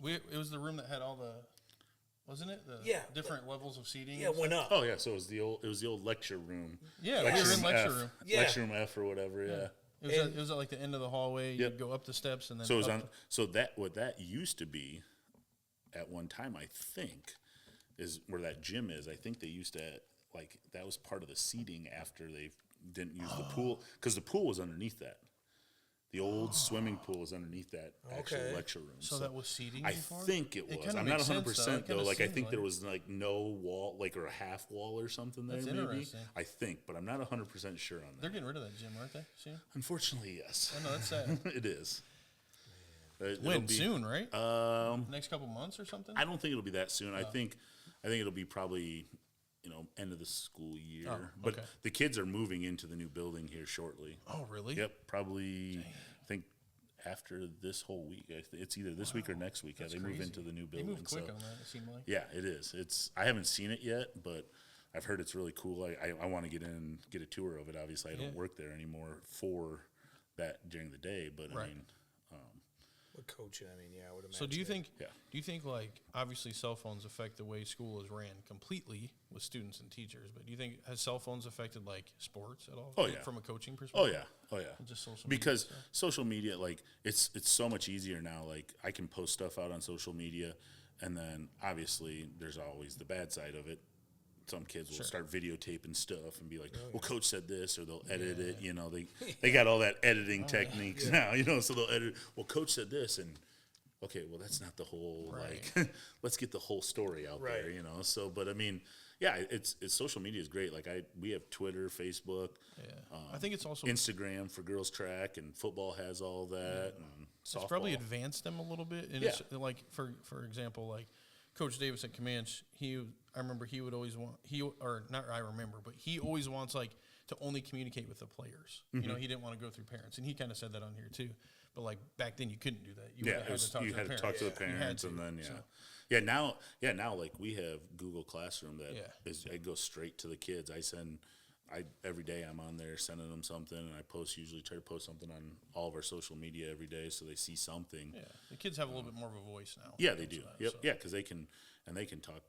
it was the room that had all the, wasn't it? The different levels of seating. it went up. Oh yeah, so it was the old lecture room. Yeah, we were in lecture F, room. Yeah. lecture room F or whatever. Yeah. It was at like the end of the hallway. Yep. You'd go up the steps and then. So it was up on. So that what that used to be, at one time I think, is where that gym is. I think they used to that was part of the seating after they didn't use the pool because the pool was underneath that. The old swimming pool was underneath that actual Okay. lecture room. So that was seating I before? think it was. kinda I'm not makes 100 sense, though. percent It kinda though. Like I seems think there like- was no wall, or a half wall or something there. That's Maybe interesting. I think, but I'm not 100% sure on that. They're getting rid of that gym, aren't they? Soon? Unfortunately, yes. I know that's sad. It is. It'll When be- soon, right? Um, Next couple months or something. I don't think it'll be that soon. I think it'll be probably end of the school year. Oh, But okay. the kids are moving into the new building here shortly. Oh, really? Yep, probably. I think after this whole week, it's either this week or next week. That's they move crazy. into the new They building. moved quick so on that. It seemed like. yeah, it is. I haven't seen it yet, but I've heard it's really cool. I want to get in and get a tour of it. Obviously, I don't work there anymore for that during the day, but Right. I mean. With coaching, I mean, I would imagine. So do you think? Yeah. Do you think like obviously cell phones affect the way school is ran completely with students and teachers? But do you think has cell phones affected like sports at all? Oh, Like, yeah. From a coaching Oh perspective. yeah. Just social media Because stuff? social media, like it's so much easier now. Like I can post stuff out on social media, and then obviously there's always the bad side of it. Some kids will start videotaping stuff and be like, "Well, coach said this," or they'll edit it. They got all that editing techniques now. So they'll edit. Well, coach said this, and okay, well that's not the whole like. Let's get the whole story out there. Right. So, but I mean, yeah, it's social media is great. Like we have Twitter, Facebook. Yeah. I think it's also Instagram for girls track, and football has all that. And it's softball. probably advanced them a little bit. And it's like for example, like Coach Davis at Comanche, I remember he would always want he always wants like to only communicate with the players. Mm-hmm. He didn't want to go through parents, and he kind of said that on here too. But like back then, you couldn't do that. You Yeah, would've had to talk you to had the to talk to the parents. You had parents, to, and then so. now like we have Google Classroom that it goes straight to the kids. Every day I'm on there sending them something, and I try to post something on all of our social media every day so they see something. Yeah, the kids have a little bit more of a voice now. Yeah, they do. So- Yep. so- Yeah, because they can talk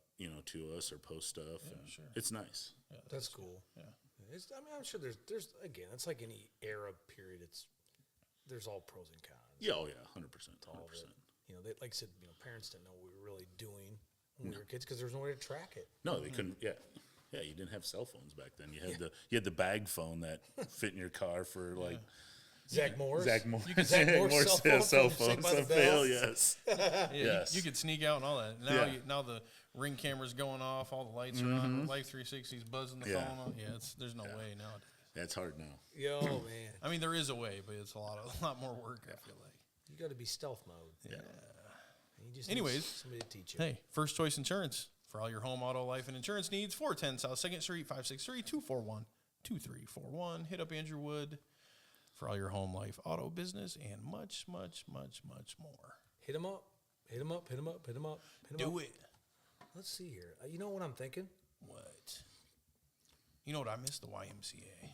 to us or post stuff. Yeah, and sure. It's nice. Yeah, That's cool. Yeah. I'm sure there's again, it's like any era period. There's all pros and cons. Yeah. Oh yeah. 100%. All 100%. of it. They, like I said, parents didn't know what we were really doing when we were kids because there was no way to track it. No, they couldn't. Yeah. Yeah, you didn't have cell phones back then. You had the bag phone that fit in your car for like Zach Morris. Zach Morris. Zach Morris cell phone phone. from Saved by the Fail, Bell. yes. Yeah, Yes. you could sneak out and all that. Now, Yeah. now the Ring camera's going off, all the lights are on, Life 360's buzzing the Yeah. phone on. Yeah, there's no way nowadays. That's hard now. Yo, man. I mean, there is a way, but it's a lot more work. I feel like. You got to be stealth mode. Yeah. And you just Anyways. need somebody to teach you. Hey, First Choice Insurance for all your home, auto, life, and insurance needs. 410 South 2nd Street, 563-241-2341. Hit up Andrew Wood for all your home, life, auto, business, and much, much, much, much more. Hit him up. Hit him up. Hit him up. Hit him up. Hit him Do up. it. Let's see here. You know what I'm thinking? What? You know what I miss? The YMCA.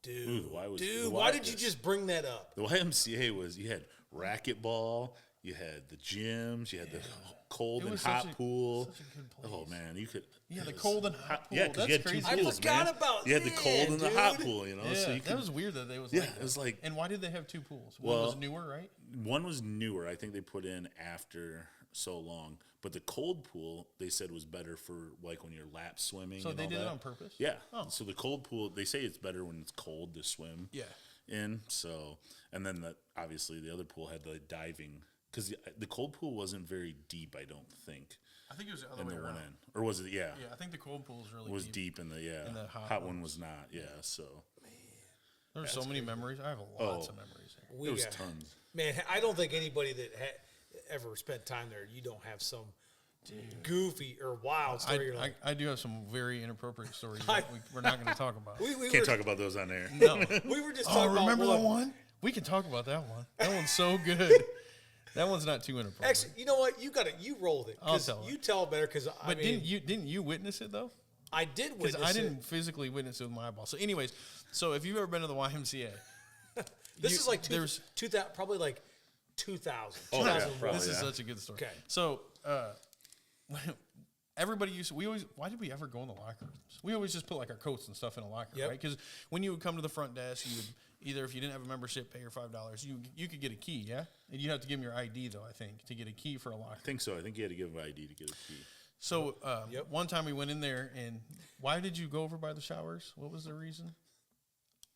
Dude. Ooh, Why did you just bring that up? The YMCA was you had racquetball, you had the gyms, you had the cold It and was hot such a- pool. such a good place. Oh man, you could. Yeah, it the was cold and hot pool. Yeah, because you That's had two crazy. I pools, forgot man. about You had the cold and the hot dude. pool. Yeah, So you that could, was weird that they was Yeah, like it that. was like- And why did they have two pools? One Well- was newer, right? one was newer. I think they put in after so long. But the cold pool, they said, was better for like when you're lap swimming. So and they all did it that. on purpose? Yeah. Oh. So the cold pool, they say it's better when it's cold to swim. Yeah. In and then obviously the other pool had the diving because the cold pool wasn't very deep. I don't think. I think it was the other and way the around. one end, or was it? Yeah, Yeah, I think the cold pool is really was deep. deep in the And the hot one was not. Yeah, so There's so many memories. I have lots of memories there. there was tons. Man, I don't think anybody that ever spent time there, you don't have some goofy or wild story. You're like, I do have some very inappropriate stories that we're not going to talk about. we Can't were, talk about those on air. No. we were just Oh, talking remember about the one? We can talk about that one. That one's so good. That one's not too inappropriate. Actually, you know what? You rolled it. I'll 'Cause tell it. you tell it better because But didn't you witness it though? I did Because witness I it. didn't physically witness it with my eyeball. So, anyways, if you've ever been to the YMCA, This is like there's 2000, probably like 2000. Oh, yeah, 2001. probably. this is yeah. such a good story. Okay. So, everybody why did we ever go in the locker rooms? We always just put like our coats and stuff in a locker, Yep. right? Because when you would come to the front desk, you would either, if you didn't have a membership, pay your $5. You could get a key, yeah? And you have to give them your ID though, I think, to get a key for a locker. I think so. I think you had to give an ID to get a key. So Yep. one time we went in there, and why did you go over by the showers? What was the reason?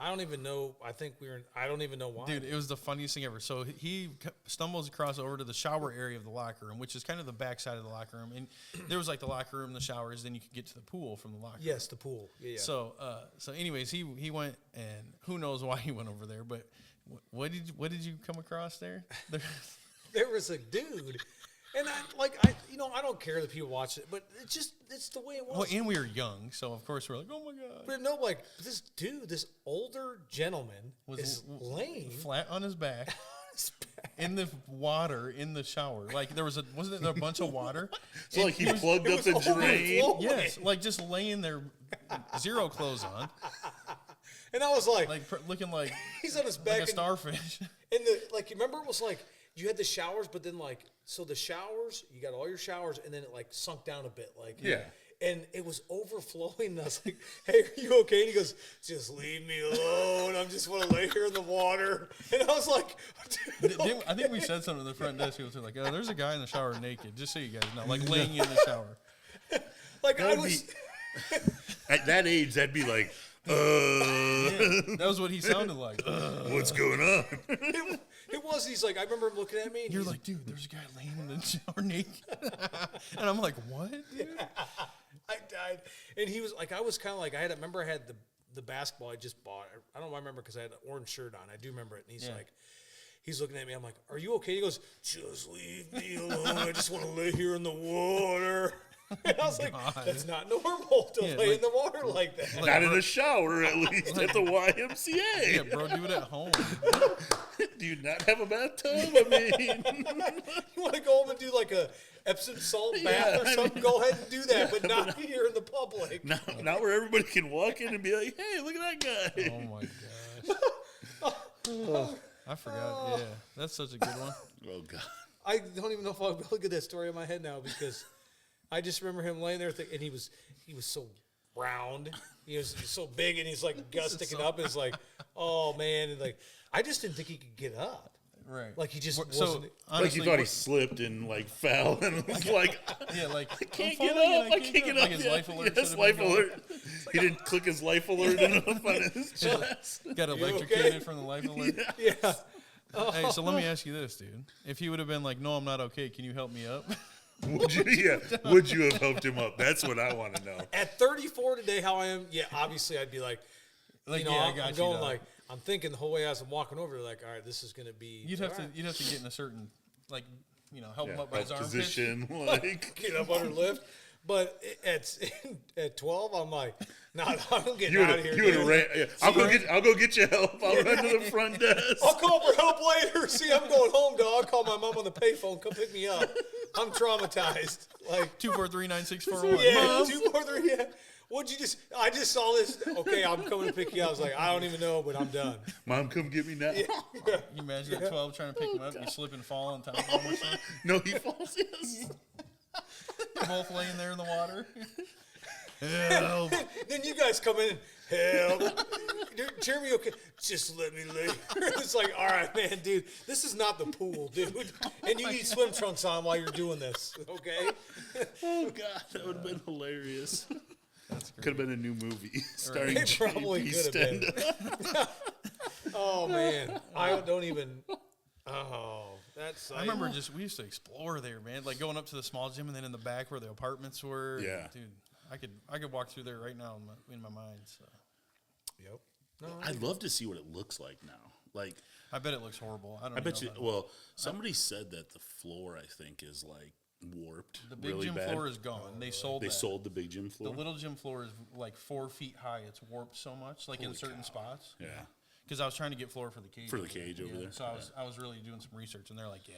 I don't even know. I don't even know why. Dude, it was the funniest thing ever. So he stumbles across over to the shower area of the locker room, which is kind of the back side of the locker room. And there was like the locker room, the showers, then you could get to the pool from the locker room. Yes, the pool. Yeah. So anyways, he went, and who knows why he went over there, but what did you come across there? There was a dude, and I don't care that people watch it, but it's the way it was. Well, and we were young, so of course we're like, oh my god. But no, like this dude, this older gentleman is laying Flat on his back. In the water in the shower, like wasn't there a bunch of water? So like he plugged up the drain. overflowing. Yes, like just laying there, zero clothes on, And I was like looking like he's on his like back, a starfish. and you remember it was like you had the showers, but then so the showers, you got all your showers, and then it like sunk down a bit, Yeah. And it was overflowing. And I was like, "Hey, are you okay?" And he goes, "Just leave me alone. I just want to lay here in the water." And I was like, "Dude, I think we said something to the front desk. We were like, "Oh, there's a guy in the shower naked." Just so you guys know, like laying in the shower. like I That'd was." At that age, that'd be like, That was what he sounded like. what's going on? It was. He's like, I remember him looking at me. And You're he's like, dude, there's a guy laying in the shower naked, and I'm like, what? Dude? I died. And he was like, I was kind of like, I remember I had the basketball I just bought. I don't remember because I had an orange shirt on. I do remember it. And he's like, he's looking at me. I'm like, are you okay? He goes, just leave me alone. I just want to lay here in the water. And I was like, that's not normal to lay in the water like that. Not in a shower, at least at the YMCA. Yeah, bro, do it at home. Do you not have a bathtub? I mean, You want to go home and do like a Epsom salt bath or something? Go ahead and do that, but not here in the public. not where everybody can walk in and be like, hey, look at that guy. Oh my gosh. I forgot. Yeah, that's such a good one. Oh, God. I don't even know if I'll be able to get that story in my head now because I just remember him laying there and he was so round. He was so big and he's like gut sticking up and it's like, oh man, and like I just didn't think he could get up. Right. Like he just So wasn't. Like honestly, you thought he slipped and like fell and was like, yeah, like I can't I'm get falling up. and I can't get up. Like his life alert. Yes, should've life been going. alert. He didn't click his life alert enough on his chest. Got You electrocuted okay? from the life alert. Yeah. Hey, so let me ask you this, dude. If he would have been like, "No, I'm not okay. Can you help me up?" Would you? Yeah. Would you have helped him up? That's what I want to know. At 34 today, how I am, yeah, obviously I'd be like, Like, you know, yeah, I I'm got you. going dog. like, I'm thinking the whole way as I'm walking over, like, all right, this is going to be. You'd have all to right. you'd have to get in a certain like help him Yeah, up by his health armpits. position, like Get up under lift. But at 12, I'm like, nah, I'm getting you out would of here. you would have dude. ran. Yeah, I'll go get you help. I'll run to the front desk. I'll call for help later. See, I'm going home, dog. I'll call my mom on the payphone. Come pick me up. I'm traumatized. Like, 243-9641. yeah, Mom. 2, 4, 3, yeah. I just saw this. Okay, I'm coming to pick you up. I was like, I don't even know, but I'm done. Mom, come get me now. You imagine at 12 trying to pick him up, you slip and fall on top of him or something. No, he falls. Yes. You're both laying there in the water. Help. Then you guys come in, help. Dude, Jeremy, okay, just let me lay. It's like, all right, man, dude, this is not the pool, dude. And you need swim trunks on while you're doing this, okay? Oh God, that would have been hilarious. Could have been a new movie starring It probably JP could have been. Stenda. Oh, man. I don't even. Oh, That's I remember we used to explore there, man. Like going up to the small gym and then in the back where the apartments were. Yeah. Dude, I could walk through there right now in my mind. So. Yep. No, I'd love to see what it looks like now. Like, I bet it looks horrible. I bet you. know. Well, somebody said that the floor, I think, is like warped. The big really gym bad. floor is gone. They sold. They that. sold the big gym The floor. little gym floor is like 4 feet high. It's warped so much, like in Holy certain cow. spots. Yeah. Because I was trying to get floor for the cage. For the cage over there. So I was really doing some research, and they're like, yeah.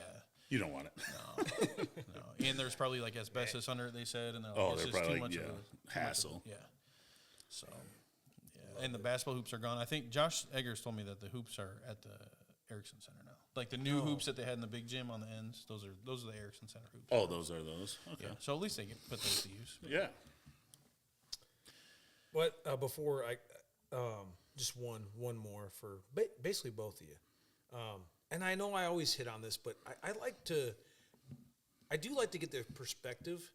You don't want it. No. And there's probably like asbestos under it, they said, and they're like, Oh, it's they're just probably too much of hassle. Yeah. So, yeah. And the basketball hoops are gone. I think Josh Eggers told me that the hoops are at the Erickson Center now. Like the new hoops that they had in the big gym on the ends, those are the Erickson Center hoops. Oh, those are those. Okay. Yeah. So at least they can put those to use. But Yeah. But before I, just one more for basically both of you. And I know I always hit on this, but I do like to get their perspective.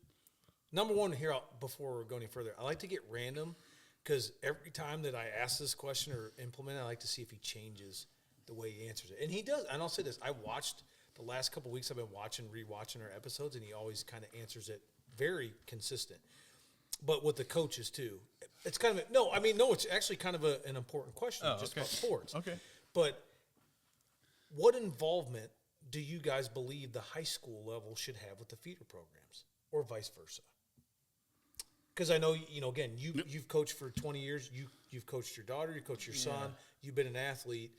Number one here, before we go any further, I like to get random because every time that I ask this question or implement it, I like to see if he changes the way he answers it. And he does. And I'll say this. I watched the last couple of weeks. I've been rewatching our episodes, and he always kind of answers it very consistent. But with the coaches, too. It's kind of it's actually kind of an important question just about sports. Okay. But what involvement do you guys believe the high school level should have with the feeder programs or vice versa? Because I know, again, you've coached for 20 years. You've coached your daughter. You coached your son. You've been an athlete.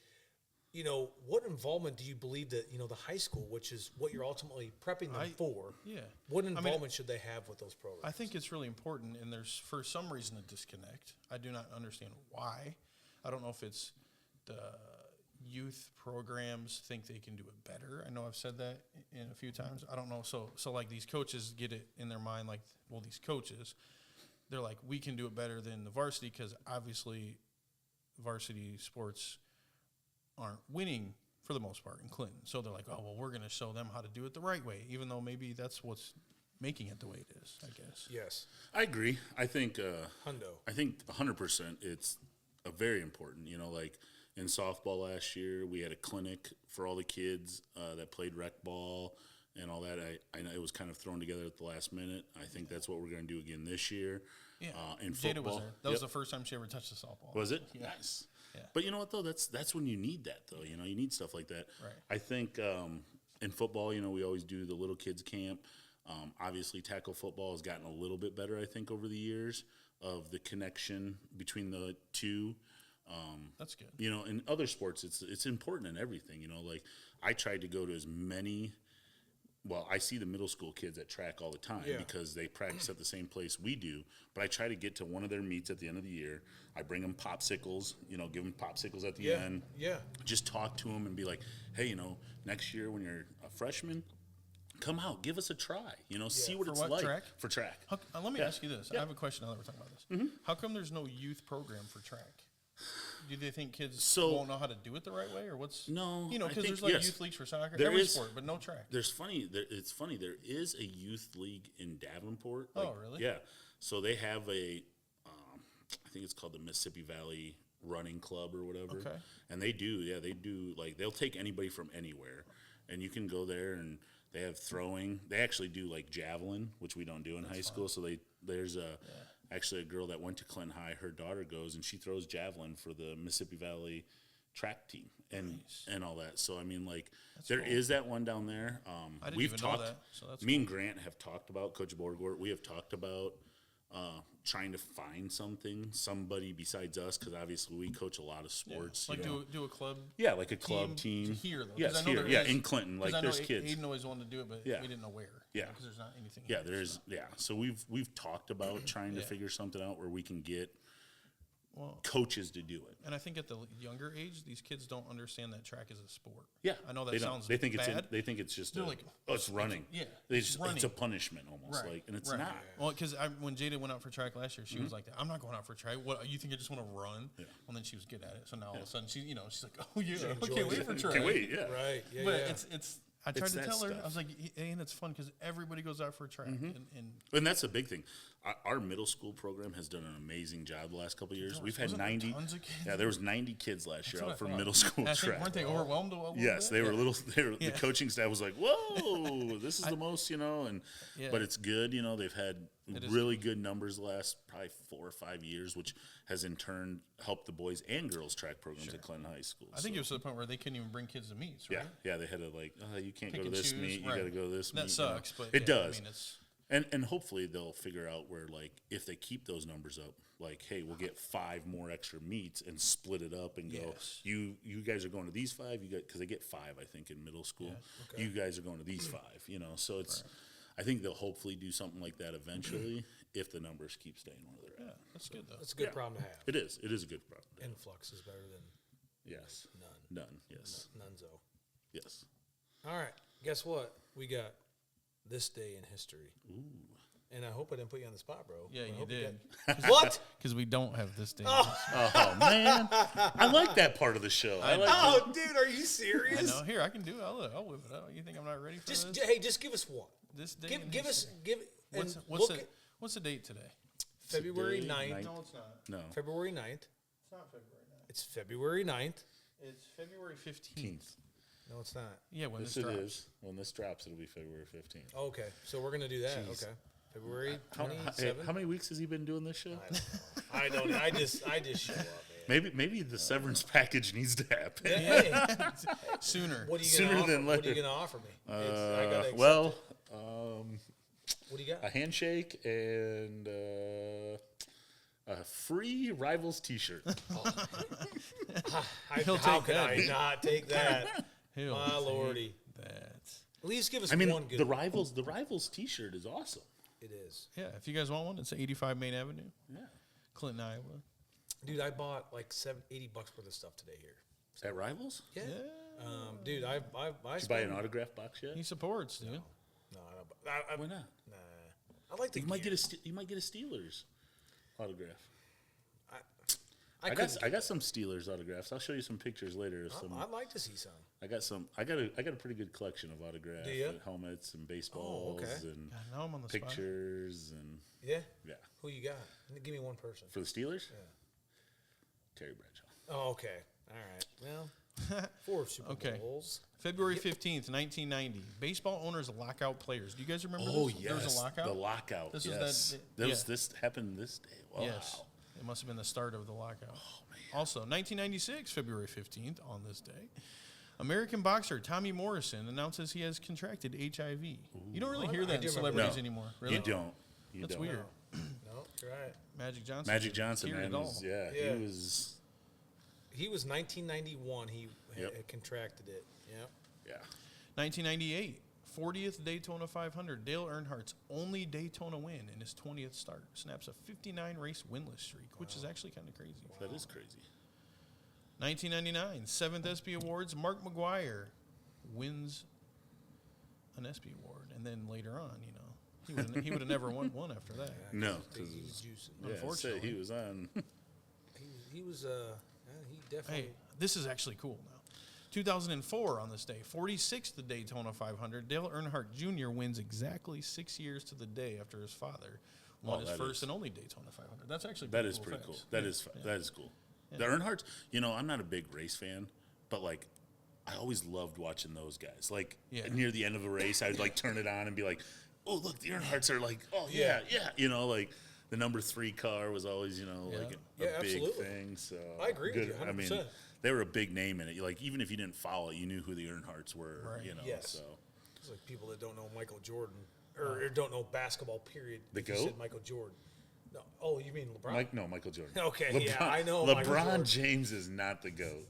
What involvement do you believe that, the high school, which is what you're ultimately prepping them for, what involvement should they have with those programs? I think it's really important, and there's, for some reason, a disconnect. I do not understand why. I don't know if it's the youth programs think they can do it better. I know I've said that in a few times. I don't know. So like these coaches get it in their mind, like, well, these coaches, they're like, we can do it better than the varsity because obviously varsity sports aren't winning for the most part in Clinton. So they're like, oh, well, we're going to show them how to do it the right way, even though maybe that's what's making it the way it is, I guess. Yes. I agree. I think Hundo. I think 100% it's a very important, like in softball last year, we had a clinic for all the kids that played rec ball and all that. I know it was kind of thrown together at the last minute. I think that's what we're going to do again this year. Yeah. In Jada football. was there. That was the first time she ever touched a softball. Was it? Yeah. Nice. Yeah. But you know what, though? That's when you need that, though. You need stuff like that. Right. I think in football, we always do the little kids camp. Obviously, tackle football has gotten a little bit better, I think, over the years of the connection between the two. That's good. In other sports, it's important in everything. Like I tried to go to as many. Well, I see the middle school kids at track all the time because they practice at the same place we do. But I try to get to one of their meets at the end of the year. I bring them popsicles, give them popsicles at the end. Yeah. Just talk to them and be like, hey, next year when you're a freshman, come out, give us a try. See what For it's what, like. track? For track. Let me ask you this. I have a question now that we're talking about this. Mm-hmm. How come there's no youth program for track? Do they think kids So- won't know how to do it the right way, or what's No, I because think- there's like yes. youth leagues for soccer, There every is- sport, but no track. It's funny. There is a youth league in Davenport. Oh, really? Yeah. So they have I think it's called the Mississippi Valley Running Club or whatever. Okay. And they do, like they'll take anybody from anywhere, and you can go there and they have throwing. They actually do like javelin, which we don't do in high school. So there's actually a girl that went to Clinton High. Her daughter goes and she throws javelin for the Mississippi Valley track team and all that. So I mean, like there is that one down there. I didn't We've even talked. know that. So that's Me and Grant have talked about Coach Borgort. We have talked about trying to find somebody besides us, because obviously we coach a lot of sports. like do a club. Yeah, like a club team. Here though. Yes, I know here. there Yeah, is- in Clinton, 'cause like I know there's kids. Aiden always wanted to do it, but Yeah. we didn't know where. Yeah. because there's not anything. Yeah, here, there's so. So we've talked about trying to figure something out where we can get Well, coaches to do it. and I think at the younger age, these kids don't understand that track is a sport. Yeah, I know that they don't. sounds They think bad. they think it's just They're like, it's running. yeah, It's running. a punishment almost, Right, like, and it's right. not. Well, because when Jada went out for track last year, she was like, "I'm not going out for track. What you think? I just want to run?" Yeah. Well, then she was good at it. So now all of a sudden, she's like, "Oh yeah, I enjoys can't wait it. for track." Can't wait. Yeah. Right. Yeah. But yeah. it's. I tried It's to that tell her. stuff. I was like, "And it's fun because everybody goes out for a track." And And that's a big thing. our middle school program has done an amazing job the last couple of years. We've had Wasn't there 90. tons of kids? Yeah, there was 90 kids last year what out I for thought. middle school I think, track. weren't they overwhelmed a little Yes, bit? they were a little. The Yeah. coaching staff was like, "Whoa, this is the most," and Yeah. but it's good. They've had is really good numbers the last probably 4 or 5 years, which has in turn helped the boys and girls track programs at Clinton High School. I think it was to the point where they couldn't even bring kids to meets, right? Yeah, they had to you can't Pick go to and this choose, meet, you right. got to go to this meet. That sucks, but it yeah, does. I mean, it's And hopefully they'll figure out where, like, if they keep those numbers up, like, hey, we'll get 5 more extra meets and split it up and go, Yes. you guys are going to these 5, because they get 5, I think, in middle school. Yeah. You guys are going to these 5, So it's, I think they'll hopefully do something like that eventually if the numbers keep staying where they're yeah, at. that's good though. That's a good Yeah. problem to have. It is a good problem. Influx is better than Yes. none. None. Yes. Nunzo. Yes. All right. Guess what? We got this day in history. Ooh. And I hope I didn't put you on the spot, bro. Yeah, I you hope did. What? Because we don't have this day. Oh, man. I like that part of the show. I like Oh, dude, are you I serious? know. Here, I can do it. I'll whip it out. You think I'm not ready for Just this? hey, just give us one. This day. in Give us history. and What's the date today? February Today, 9th. No, it's not. No. February 9th. It's not February 9th. It's February 9th. It's February 15th. No, it's not. Yeah, when Yes, this it drops. is. When this drops, it'll be February 15th. Okay, so we're gonna do that. Jeez. Okay, February Hey, 27th. how many weeks has he been doing this show? I don't know. I just show up, man. Maybe the severance package needs to happen. Hey, Sooner. what are you Sooner gonna offer? than What are you later. gonna offer me? I gotta accept Well, it. What do you got? a handshake and a free Rivals T-shirt. He'll How take could that. I not take that? He'll My take lordy. that. At least give us I mean, one good the one. Rivals T-shirt is awesome. It is. Yeah, if you guys want one, it's 85 Main Avenue, Yeah. Clinton, Iowa. Dude, I bought like $80 worth of stuff today here. At Rivals? Yeah. Yeah. Dude, I Did you buy spent- an autograph box yet? He supports, dude. No, I Why not? Nah. I like the You might gear. get you might get a Steelers autograph. I I couldn't got some Steelers autographs. I'll show you some pictures later of some. I'd like to see some. I got a pretty good collection of autographs, Do ya? and helmets and baseballs okay. and God, now I'm on the spot. pictures and Yeah? yeah. Who you got? Give me one person. For the Steelers? Yeah. Terry Bradshaw. Oh, okay. All right. Well, 4 Super Okay. Bowls. February 15th, 1990. Baseball owners lockout players. Do you guys remember Oh this? yes, There was a lockout? the lockout. This was yes, that- yeah. this happened this day. Wow. Yes. It must have been the start of the lockout. Oh man. Also, 1996, February 15th, on this day, American boxer Tommy Morrison announces he has contracted HIV. You don't really hear I that do in remember celebrities No, anymore. Really? You don't. You That's don't. weird. No, you're right. Magic Johnson. Magic Johnson, cured man, it all. was, Yeah. he was. He was 1991. He Yep. had contracted it. Yep. Yeah. 1998, 40th Daytona 500. Dale Earnhardt's only Daytona win in his 20th start. Snaps a 59 race winless streak, which is actually kind of crazy. That is crazy. 1999, 7th ESPY Awards. Mark McGuire wins an ESPY Award. And then later on, he would have never won one after that. No, He 'cause- was juicing. yeah, say Unfortunately. he was on. He was he definitely. Hey, this is actually cool now. 2004 on this day, 46th the Daytona 500. Dale Earnhardt Jr. wins exactly 6 years to the day after his father won Oh, his that first is- and only Daytona 500. That's actually That pretty is cool pretty facts. cool. That is cool. The Earnhardts, I'm not a big race fan, but like I always loved watching those guys. Like Yeah. near the end of a race, I'd like turn it on and be like, "Oh, look, the Earnhardts are like, oh yeah, like the number 3 car was always, like a Yeah, big absolutely. thing. So I agree with you, I mean, 100%. they were a big name in it. Like even if you didn't follow it, you knew who the Earnhardts were. Right. Yes. So It's like people that don't know Michael Jordan or don't know basketball. Period. The If you GOAT? said Michael Jordan. No. Oh, you mean LeBron? Michael Jordan. Okay, yeah, I know Michael LeBron Jordan. James is not the GOAT.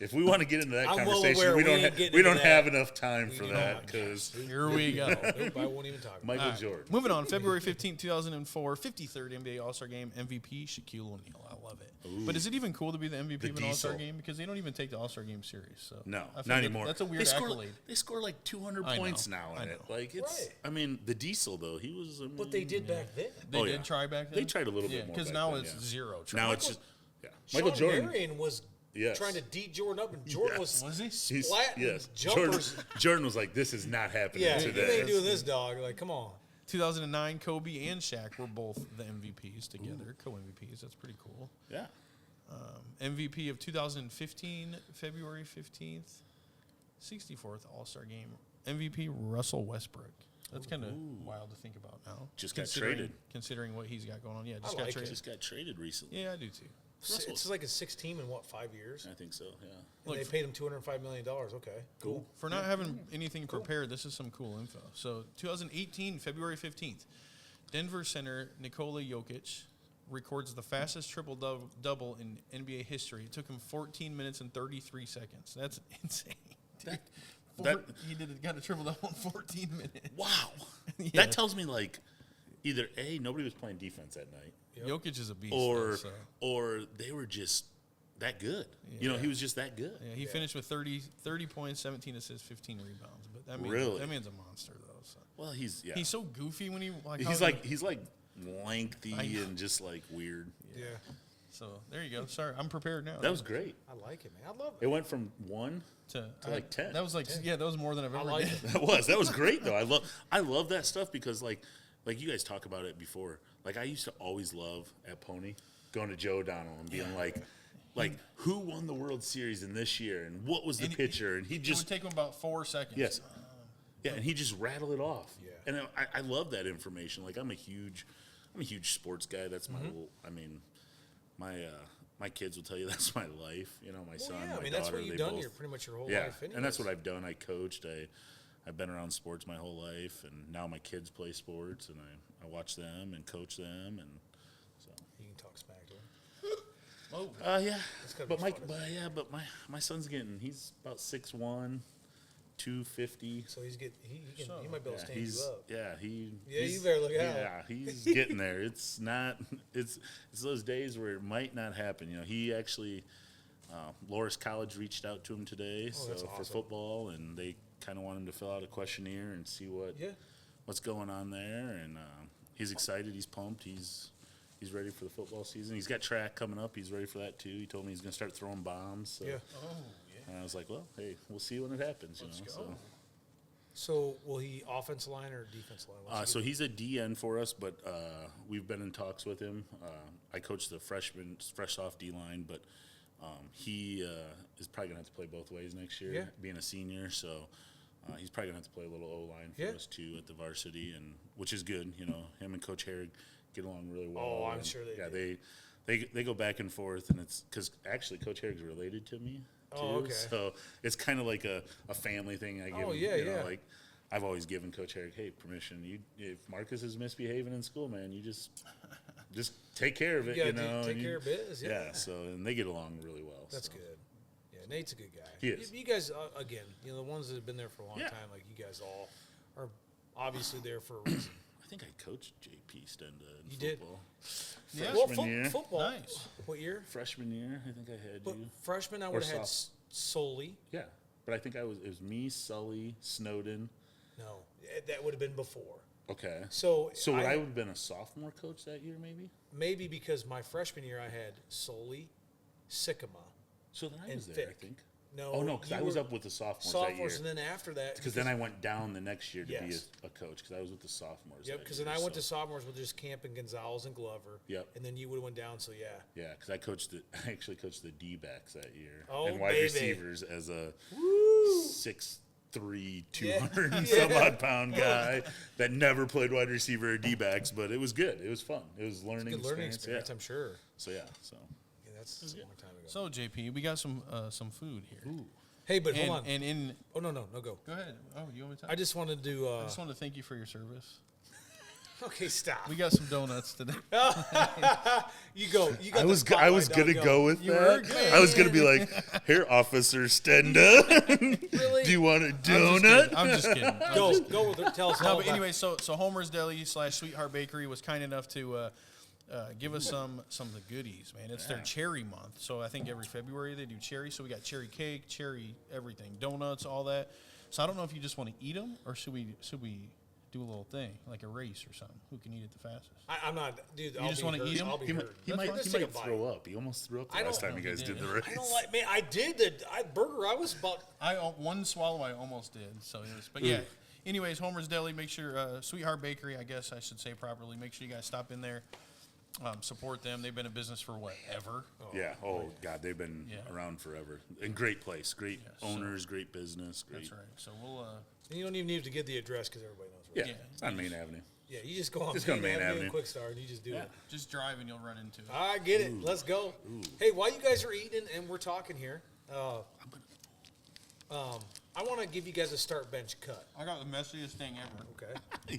If we want to get into that I'm well conversation, aware we we don't ain't getting we don't into that. have enough time for do that not. because Here we go. Nope, I won't even talk about Michael All right, Jordan. Moving on, February 15th, 2004, 53rd NBA All-Star Game, MVP Shaquille O'Neal. I love it. But is it even cool to be the MVP The of an All-Star diesel. game? Because they don't even take the All-Star game serious. So No, I feel not anymore. That's a weird they score, accolade. They score like 200 I know, points now I in it. know. Like it's. Right. I mean, the diesel though, he was. I mean, What they did back then. They Oh, did yeah. try back then? They tried a little bit more Because back now then, it's yeah. zero. Now try. it's just. Yeah. Sean Michael Jordan. Marion was Yes. trying to D-Jordan up, and Jordan Yes. was Was he? He's- splatting yes. jumpers. Jordan was like, "This is not happening Yeah, today." you ain't doing this, dog. Like, come on. 2009, Kobe and Shaq were both the MVPs together, co-MVPs. That's pretty cool. Yeah. MVP of 2015, February 15th, 64th All-Star Game. MVP, Russell Westbrook. That's kind of wild to think about now. Just got traded. Considering what he's got going on. Yeah, just I got like it. traded. Just got traded recently. Yeah, I do too. It's like a 6 team in 5 years? I think so, yeah. And they paid him $205 million. Okay, cool. For not having anything prepared, this is some cool info. So 2018, February 15th, Denver center Nikola Jokic records the fastest triple-double in NBA history. It took him 14 minutes and 33 seconds. That's insane. Dude. He got a triple-double in 14 minutes. Wow. Yeah. That tells me, like, either A, nobody was playing defense that night. Yep. Jokic is a beast. Or they were just that good. Yeah. You know, he was just that good. Yeah, he finished with 30 points, 17 assists, 15 rebounds. But that man's a monster, though. So. Well, he's so goofy when he's like lengthy and just like weird. Yeah. So there you go. Sorry, I'm prepared now. That was great. I like it, man. I love it. It went from 1 to like 10. That was like 10. Yeah, that was more than I've ever did. That was great though. I love that stuff because like you guys talk about it before. Like I used to always love at Pony going to Joe O'Donnell and being like who won the World Series in this year and what was the pitcher and he just would take him about 4 seconds. Yes. Yeah, and he just rattled it off. Yeah. And I love that information. Like I'm a huge sports guy. That's my whole. I mean, my kids will tell you that's my life. You know, my son, my daughter. That's what you've done both, pretty much your whole yeah, life. Anyways. And that's what I've done. I coached. I've been around sports my whole life, and now my kids play sports, and I watch them and coach them, and so. You can talk smack to him. Oh. Yeah. But fun. my son's he's about 6'1", 250. So he might be able to stand you up. Yeah, you better look out. Yeah, he's getting there. It's those days where it might not happen. You know, he actually Loris College reached out to him today for football, and they kind of want him to fill out a questionnaire and see what's going on there. And he's excited. He's pumped. He's ready for the football season. He's got track coming up. He's ready for that too. He told me he's going to start throwing bombs. So. Yeah. Oh, yeah. And I was like, well, hey, we'll see when it happens. Let's go. So will he offensive line or defensive line? So he's a DN for us, but we've been in talks with him. I coach the freshman, fresh off D line, but he is probably going to have to play both ways next year, being a senior. So he's probably going to have to play a little O-line for us too at the varsity, and which is good. You know, him and Coach Herrig get along really well. Oh, I'm sure they do. They go back and forth, and it's because actually Coach Herrig's related to me too. Oh, okay. So it's kind of like a family thing. I give him, you know, like I've always given Coach Herrig, hey, permission. If Marcus is misbehaving in school, man, you just take care of it. You know, take care of business. Yeah. So and they get along really well. That's good. Yeah, Nate's a good guy. He is. You guys, again, you know, the ones that have been there for a long time, like you guys all are obviously there for a reason. I think I coached JP Stenda in you football. Did? Freshman year. Football. Nice. What year? Freshman year, I think I had you. Freshman, I would have had Soley. Yeah, but I think it was me, Sully, Snowden. No, that would have been before. Okay. So would I would have been a sophomore coach that year, maybe? Maybe because my freshman year I had Soley, Sycamore. So then I was there, Fick. I think. No. Oh, no, because I was up with the sophomores that year. And then after that. Because then I went down the next year to be Yes. a coach, because I was with the sophomores. Yep, because then I went to sophomores with just Camp and Gonzalez and Glover. Yep. And then you would have went down, so yeah. Yeah, because I actually coached the D-backs that year. Oh, and wide baby. receivers as a 6'3", 200 and some odd pound guy that never played wide receiver or D-backs, but it was good. It was fun. It was learning experience. Yeah. I'm sure. So, yeah. Yeah, that's a long time ago. So, JP, we got some food here. Ooh. Hey, but hold on. And no, go. Go ahead. Oh, you want me to talk? I just wanted to. I just wanted to thank you for your service. Okay, stop. We got some donuts today. You go. You got I was gonna go with that. I was gonna be like, "Here, Officer Stenda, Really? do you want a donut?" I'm just kidding. Go with it. Tell us No, all but about anyway, so Homer's Deli / Sweetheart Bakery was kind enough to give us some of the goodies, man. It's their cherry month, so I think every February they do cherry. So we got cherry cake, cherry everything, donuts, all that. So I don't know if you just want to eat them or should we do a little thing like a race or something? Who can eat it the fastest? I'm not, dude. You just want to eat them? He might throw up. He almost threw up the last time you guys did the race. I don't like. Man, I did the burger. I was about. One swallow I almost did. So it was, but yeah, Anyways, Homer's Deli. Make sure Sweetheart Bakery. I guess I should say properly. Make sure you guys stop in there. Support them. They've been in business for what, ever? Yeah. Oh God, they've been around forever. And great place, great owners, great business. Great. That's right. So we'll. And you don't even need to give the address because everybody knows where. Yeah, it's on Main Avenue. Yeah, you just go on Just go Main Main Avenue Avenue. and Quick Start, and you just do it. Just drive and you'll run into it. I get it. Let's go. Hey, while you guys are eating and we're talking here, I want to give you guys a start bench cut. I got the messiest thing ever. Okay.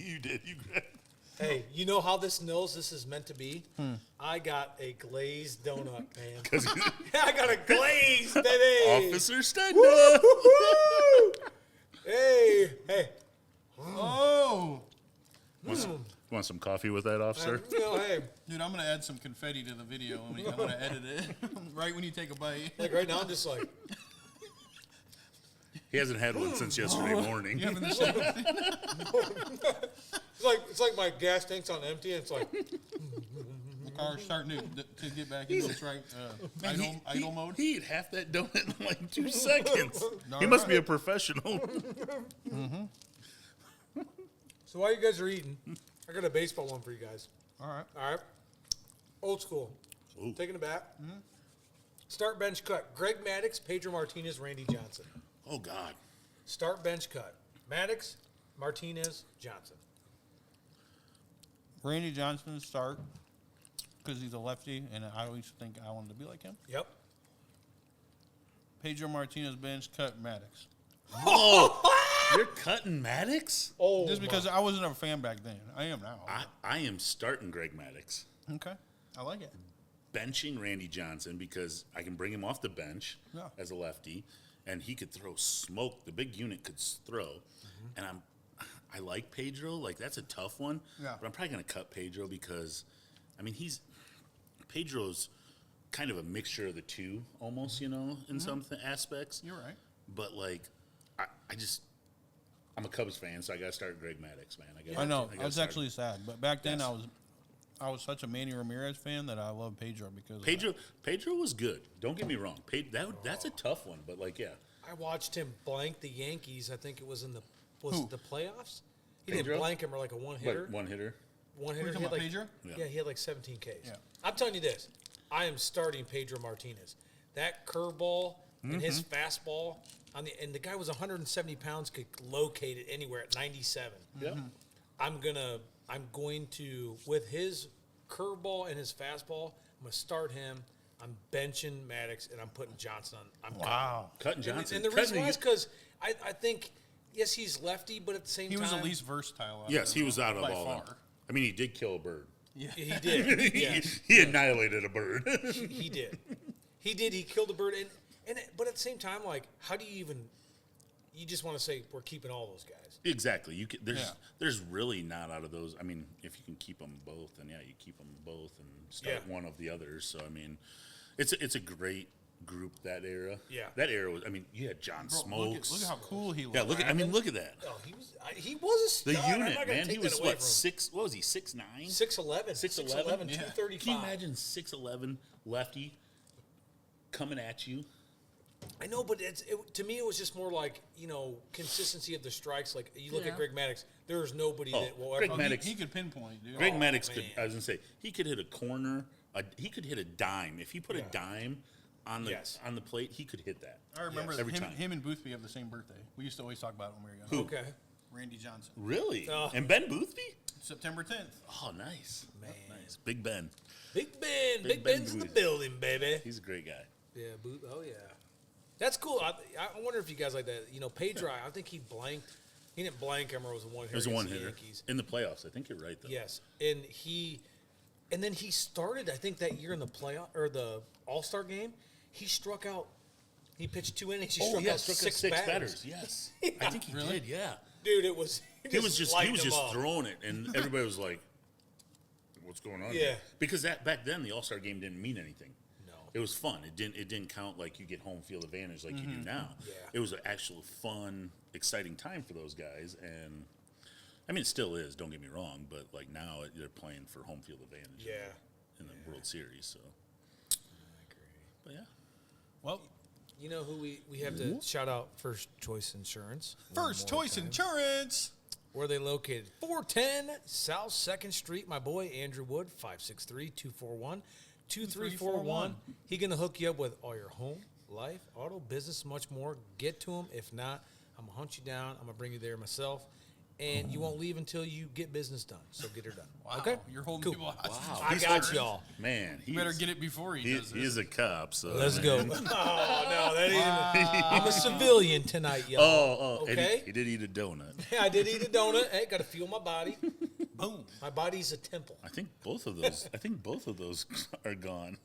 You did. You. Hey, you know how this knows this is meant to be? I got a glazed donut, man. I got a glazed, baby. Officer stand up. Hey. Oh, Want some coffee with that, officer? Hey, dude, I'm gonna add some confetti to the video. I'm gonna edit it right when you take a bite. like right now I'm just like, He hasn't had one since yesterday morning. You having the same thing? it's like my gas tank's on empty, and it's like, The car's starting to get back into its right idle mode. He ate half that donut in like 2 seconds. No, He must be a professional. so while you guys are eating, I got a baseball one for you guys. All right. All right. Old school. Ooh. Taking it back. Start bench cut. Greg Maddux, Pedro Martinez, Randy Johnson. Oh God. Start bench cut. Maddux, Martinez, Johnson. Randy Johnson start because he's a lefty, and I always think I wanted to be like him. Yep. Pedro Martinez bench cut Maddux. Oh, you're cutting Maddux? Oh, Just because I wasn't a fan back then. I am now. I am starting Greg Maddux. Okay. I like it. Benching Randy Johnson because I can bring him off the bench as a lefty, and he could throw smoke. The big unit could throw, and I like Pedro. Like that's a tough one. Yeah. But I'm probably gonna cut Pedro because, I mean, Pedro's kind of a mixture of the two, almost. You know, in some aspects. You're right. But like, I'm a Cubs fan, so I got to start Greg Maddux, man. I know. I gotta was start actually sad, but back then Yes. I was such a Manny Ramirez fan that I love Pedro because of Pedro was good. Don't get me wrong. That's a tough one, but like, yeah. I watched him blank the Yankees. I think it was in the playoffs. He Pedro? didn't blank him or like a one hitter. Like one hitter. One Who you hitter. talking about, He had Pedro? yeah, he had like 17 Ks. Yeah. I'm telling you this. I am starting Pedro Martinez. That curveball and his fastball and the guy was 170 pounds, could locate it anywhere at 97. Yeah. I'm going to with his curveball and his fastball. I'm gonna start him. I'm benching Maddux and I'm putting Johnson on. Wow. Cutting And, Johnson. and the reason why is because I think yes he's lefty, but at the same He time was the least versatile. Yes, he was out of by all far. of them. I mean, he did kill a bird. Yeah. he did. Yes. He annihilated a bird. He did. He did. He killed a bird, but at the same time, like, how do you even? You just want to say we're keeping all those guys. Exactly. You can, Yeah. there's really not out of those. I mean, if you can keep them both, then yeah, you keep them both and start Yeah. one of the others. So I mean, it's a great group that era. Yeah. That era was. I mean, you had John Bro, Smokes. look at how cool he looked. Yeah. Look at that. Oh, he was a stud. The I'm unit, not gonna man. take He that was away what from him. 6? What was he? 6'9"? 6'11", 6'11", Yeah. 235. Can you imagine 6'11" lefty coming at you? I know, but to me, it was just more like, consistency of the strikes. Like, you look Yeah. at Greg Maddux, there's nobody Oh, that will Greg ever. Maddux- He could pinpoint, dude. Greg Oh, Maddux could. man. I was gonna say he could hit a corner. He could hit a dime. If he put a Yeah. dime on the Yes. on the plate, he could hit that. I remember Every him, time. him and Boothby have the same birthday. We used to always talk about it when we were young. Who? Okay. Randy Johnson. Really? Oh. And Ben Boothby? September 10th. Oh, nice. Man. Nice. Big Ben. Big Ben. Big Big Ben Ben's in the Booth. building, baby. He's a great guy. Yeah, oh yeah. That's cool. I wonder if you guys like that. Pedro, I think he blanked. He didn't blank him, or it was a one hitter. It was a against one the hitter Yankees. in the playoffs. I think you're right though. Yes, and then he started. I think that year in the playoff or the All-Star game, he struck out. He pitched 2 innings. He struck out six batters. Yes, I think he Really? did. Yeah, Dude, it was. he was just lighting them up. throwing it, and everybody was like, "What's going on?" Yeah. here?" Because back then the All-Star game didn't mean anything. No. It was fun. It didn't count like you get home field advantage like you do now. Yeah. It was an actual fun, exciting time for those guys, and I mean it still is. Don't get me wrong, but like now they're playing for home field advantage. Yeah. In the World Series, so. I agree. But yeah, Well, You know who we have to shout out? First Choice Insurance. First Choice Insurance. Where are they located? 410 South 2nd Street. My boy, Andrew Wood, 563-241-2341. He going to hook you up with all your home, life, auto, business, much more. Get to him. If not, I'm going to hunt you down. I'm going to bring you there myself. And you won't leave until you get business done. So get her done. Wow. Okay? You're holding Cool. people hostage. Wow. I got y'all. Man, You better get it before he does this. He's a cop, so Let's go. Oh, no, that ain't I'm a civilian tonight, y'all. Oh, okay. and he did eat a donut. I did eat a donut. Hey, got to fuel my body. Boom. My body's a temple. I think both of those are gone.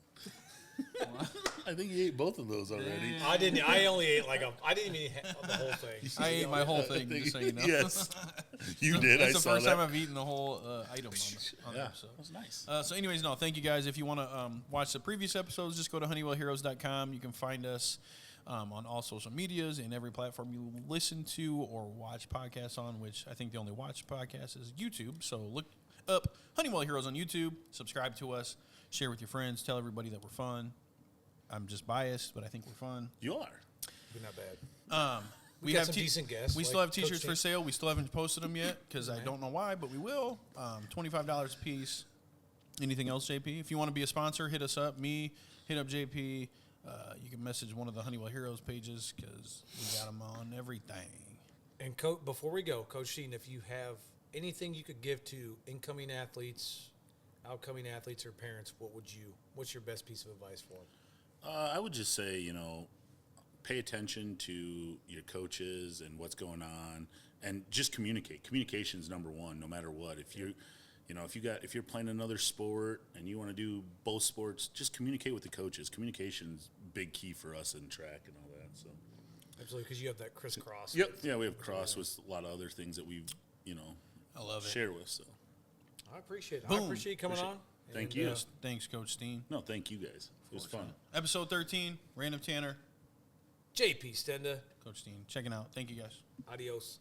I think he ate both of those already. I didn't. I only ate I didn't even eat the whole thing. I ate my whole thing, just so you know. Yes, you did. That's I the saw first that. time I've eaten the whole item on the Yeah, episode. that was nice. So anyways, no, thank you guys. If you want to watch the previous episodes, just go to honeywellheroes.com. You can find us on all social medias and every platform you listen to or watch podcasts on, which I think the only watch podcast is YouTube. So look up Honeywell Heroes on YouTube, subscribe to us, share with your friends, tell everybody that we're fun. I'm just biased, but I think we're fun. You are. You're not bad. We got have some decent guests, We like still have Coach T-shirts for Steen. sale. We still haven't posted them yet because I don't know why, but we will. $25 a piece. Anything else, JP? If you want to be a sponsor, hit us up. Me, hit up JP. You can message one of the Honeywell Heroes pages because we got them on everything. And before we go, Coach Steen, if you have anything you could give to incoming athletes, outcoming athletes, or parents, what's your best piece of advice for them? I would just say, pay attention to your coaches and what's going on, and just communicate. Communication is number one, no matter what. If you're playing another sport and you want to do both sports, just communicate with the coaches. Communication's big key for us in track and all that. So, Absolutely, because you have that crisscross. yep, yeah, we have cross with a lot of other things that we, I love it. share with. So, I appreciate it. Boom. I appreciate you coming on. Thank And, you. Thanks, Coach Steen. No, thank you guys. It was fun. Episode 13, Random Tanner, JP Stenda, Coach Steen. Checking out. Thank you, guys. adios.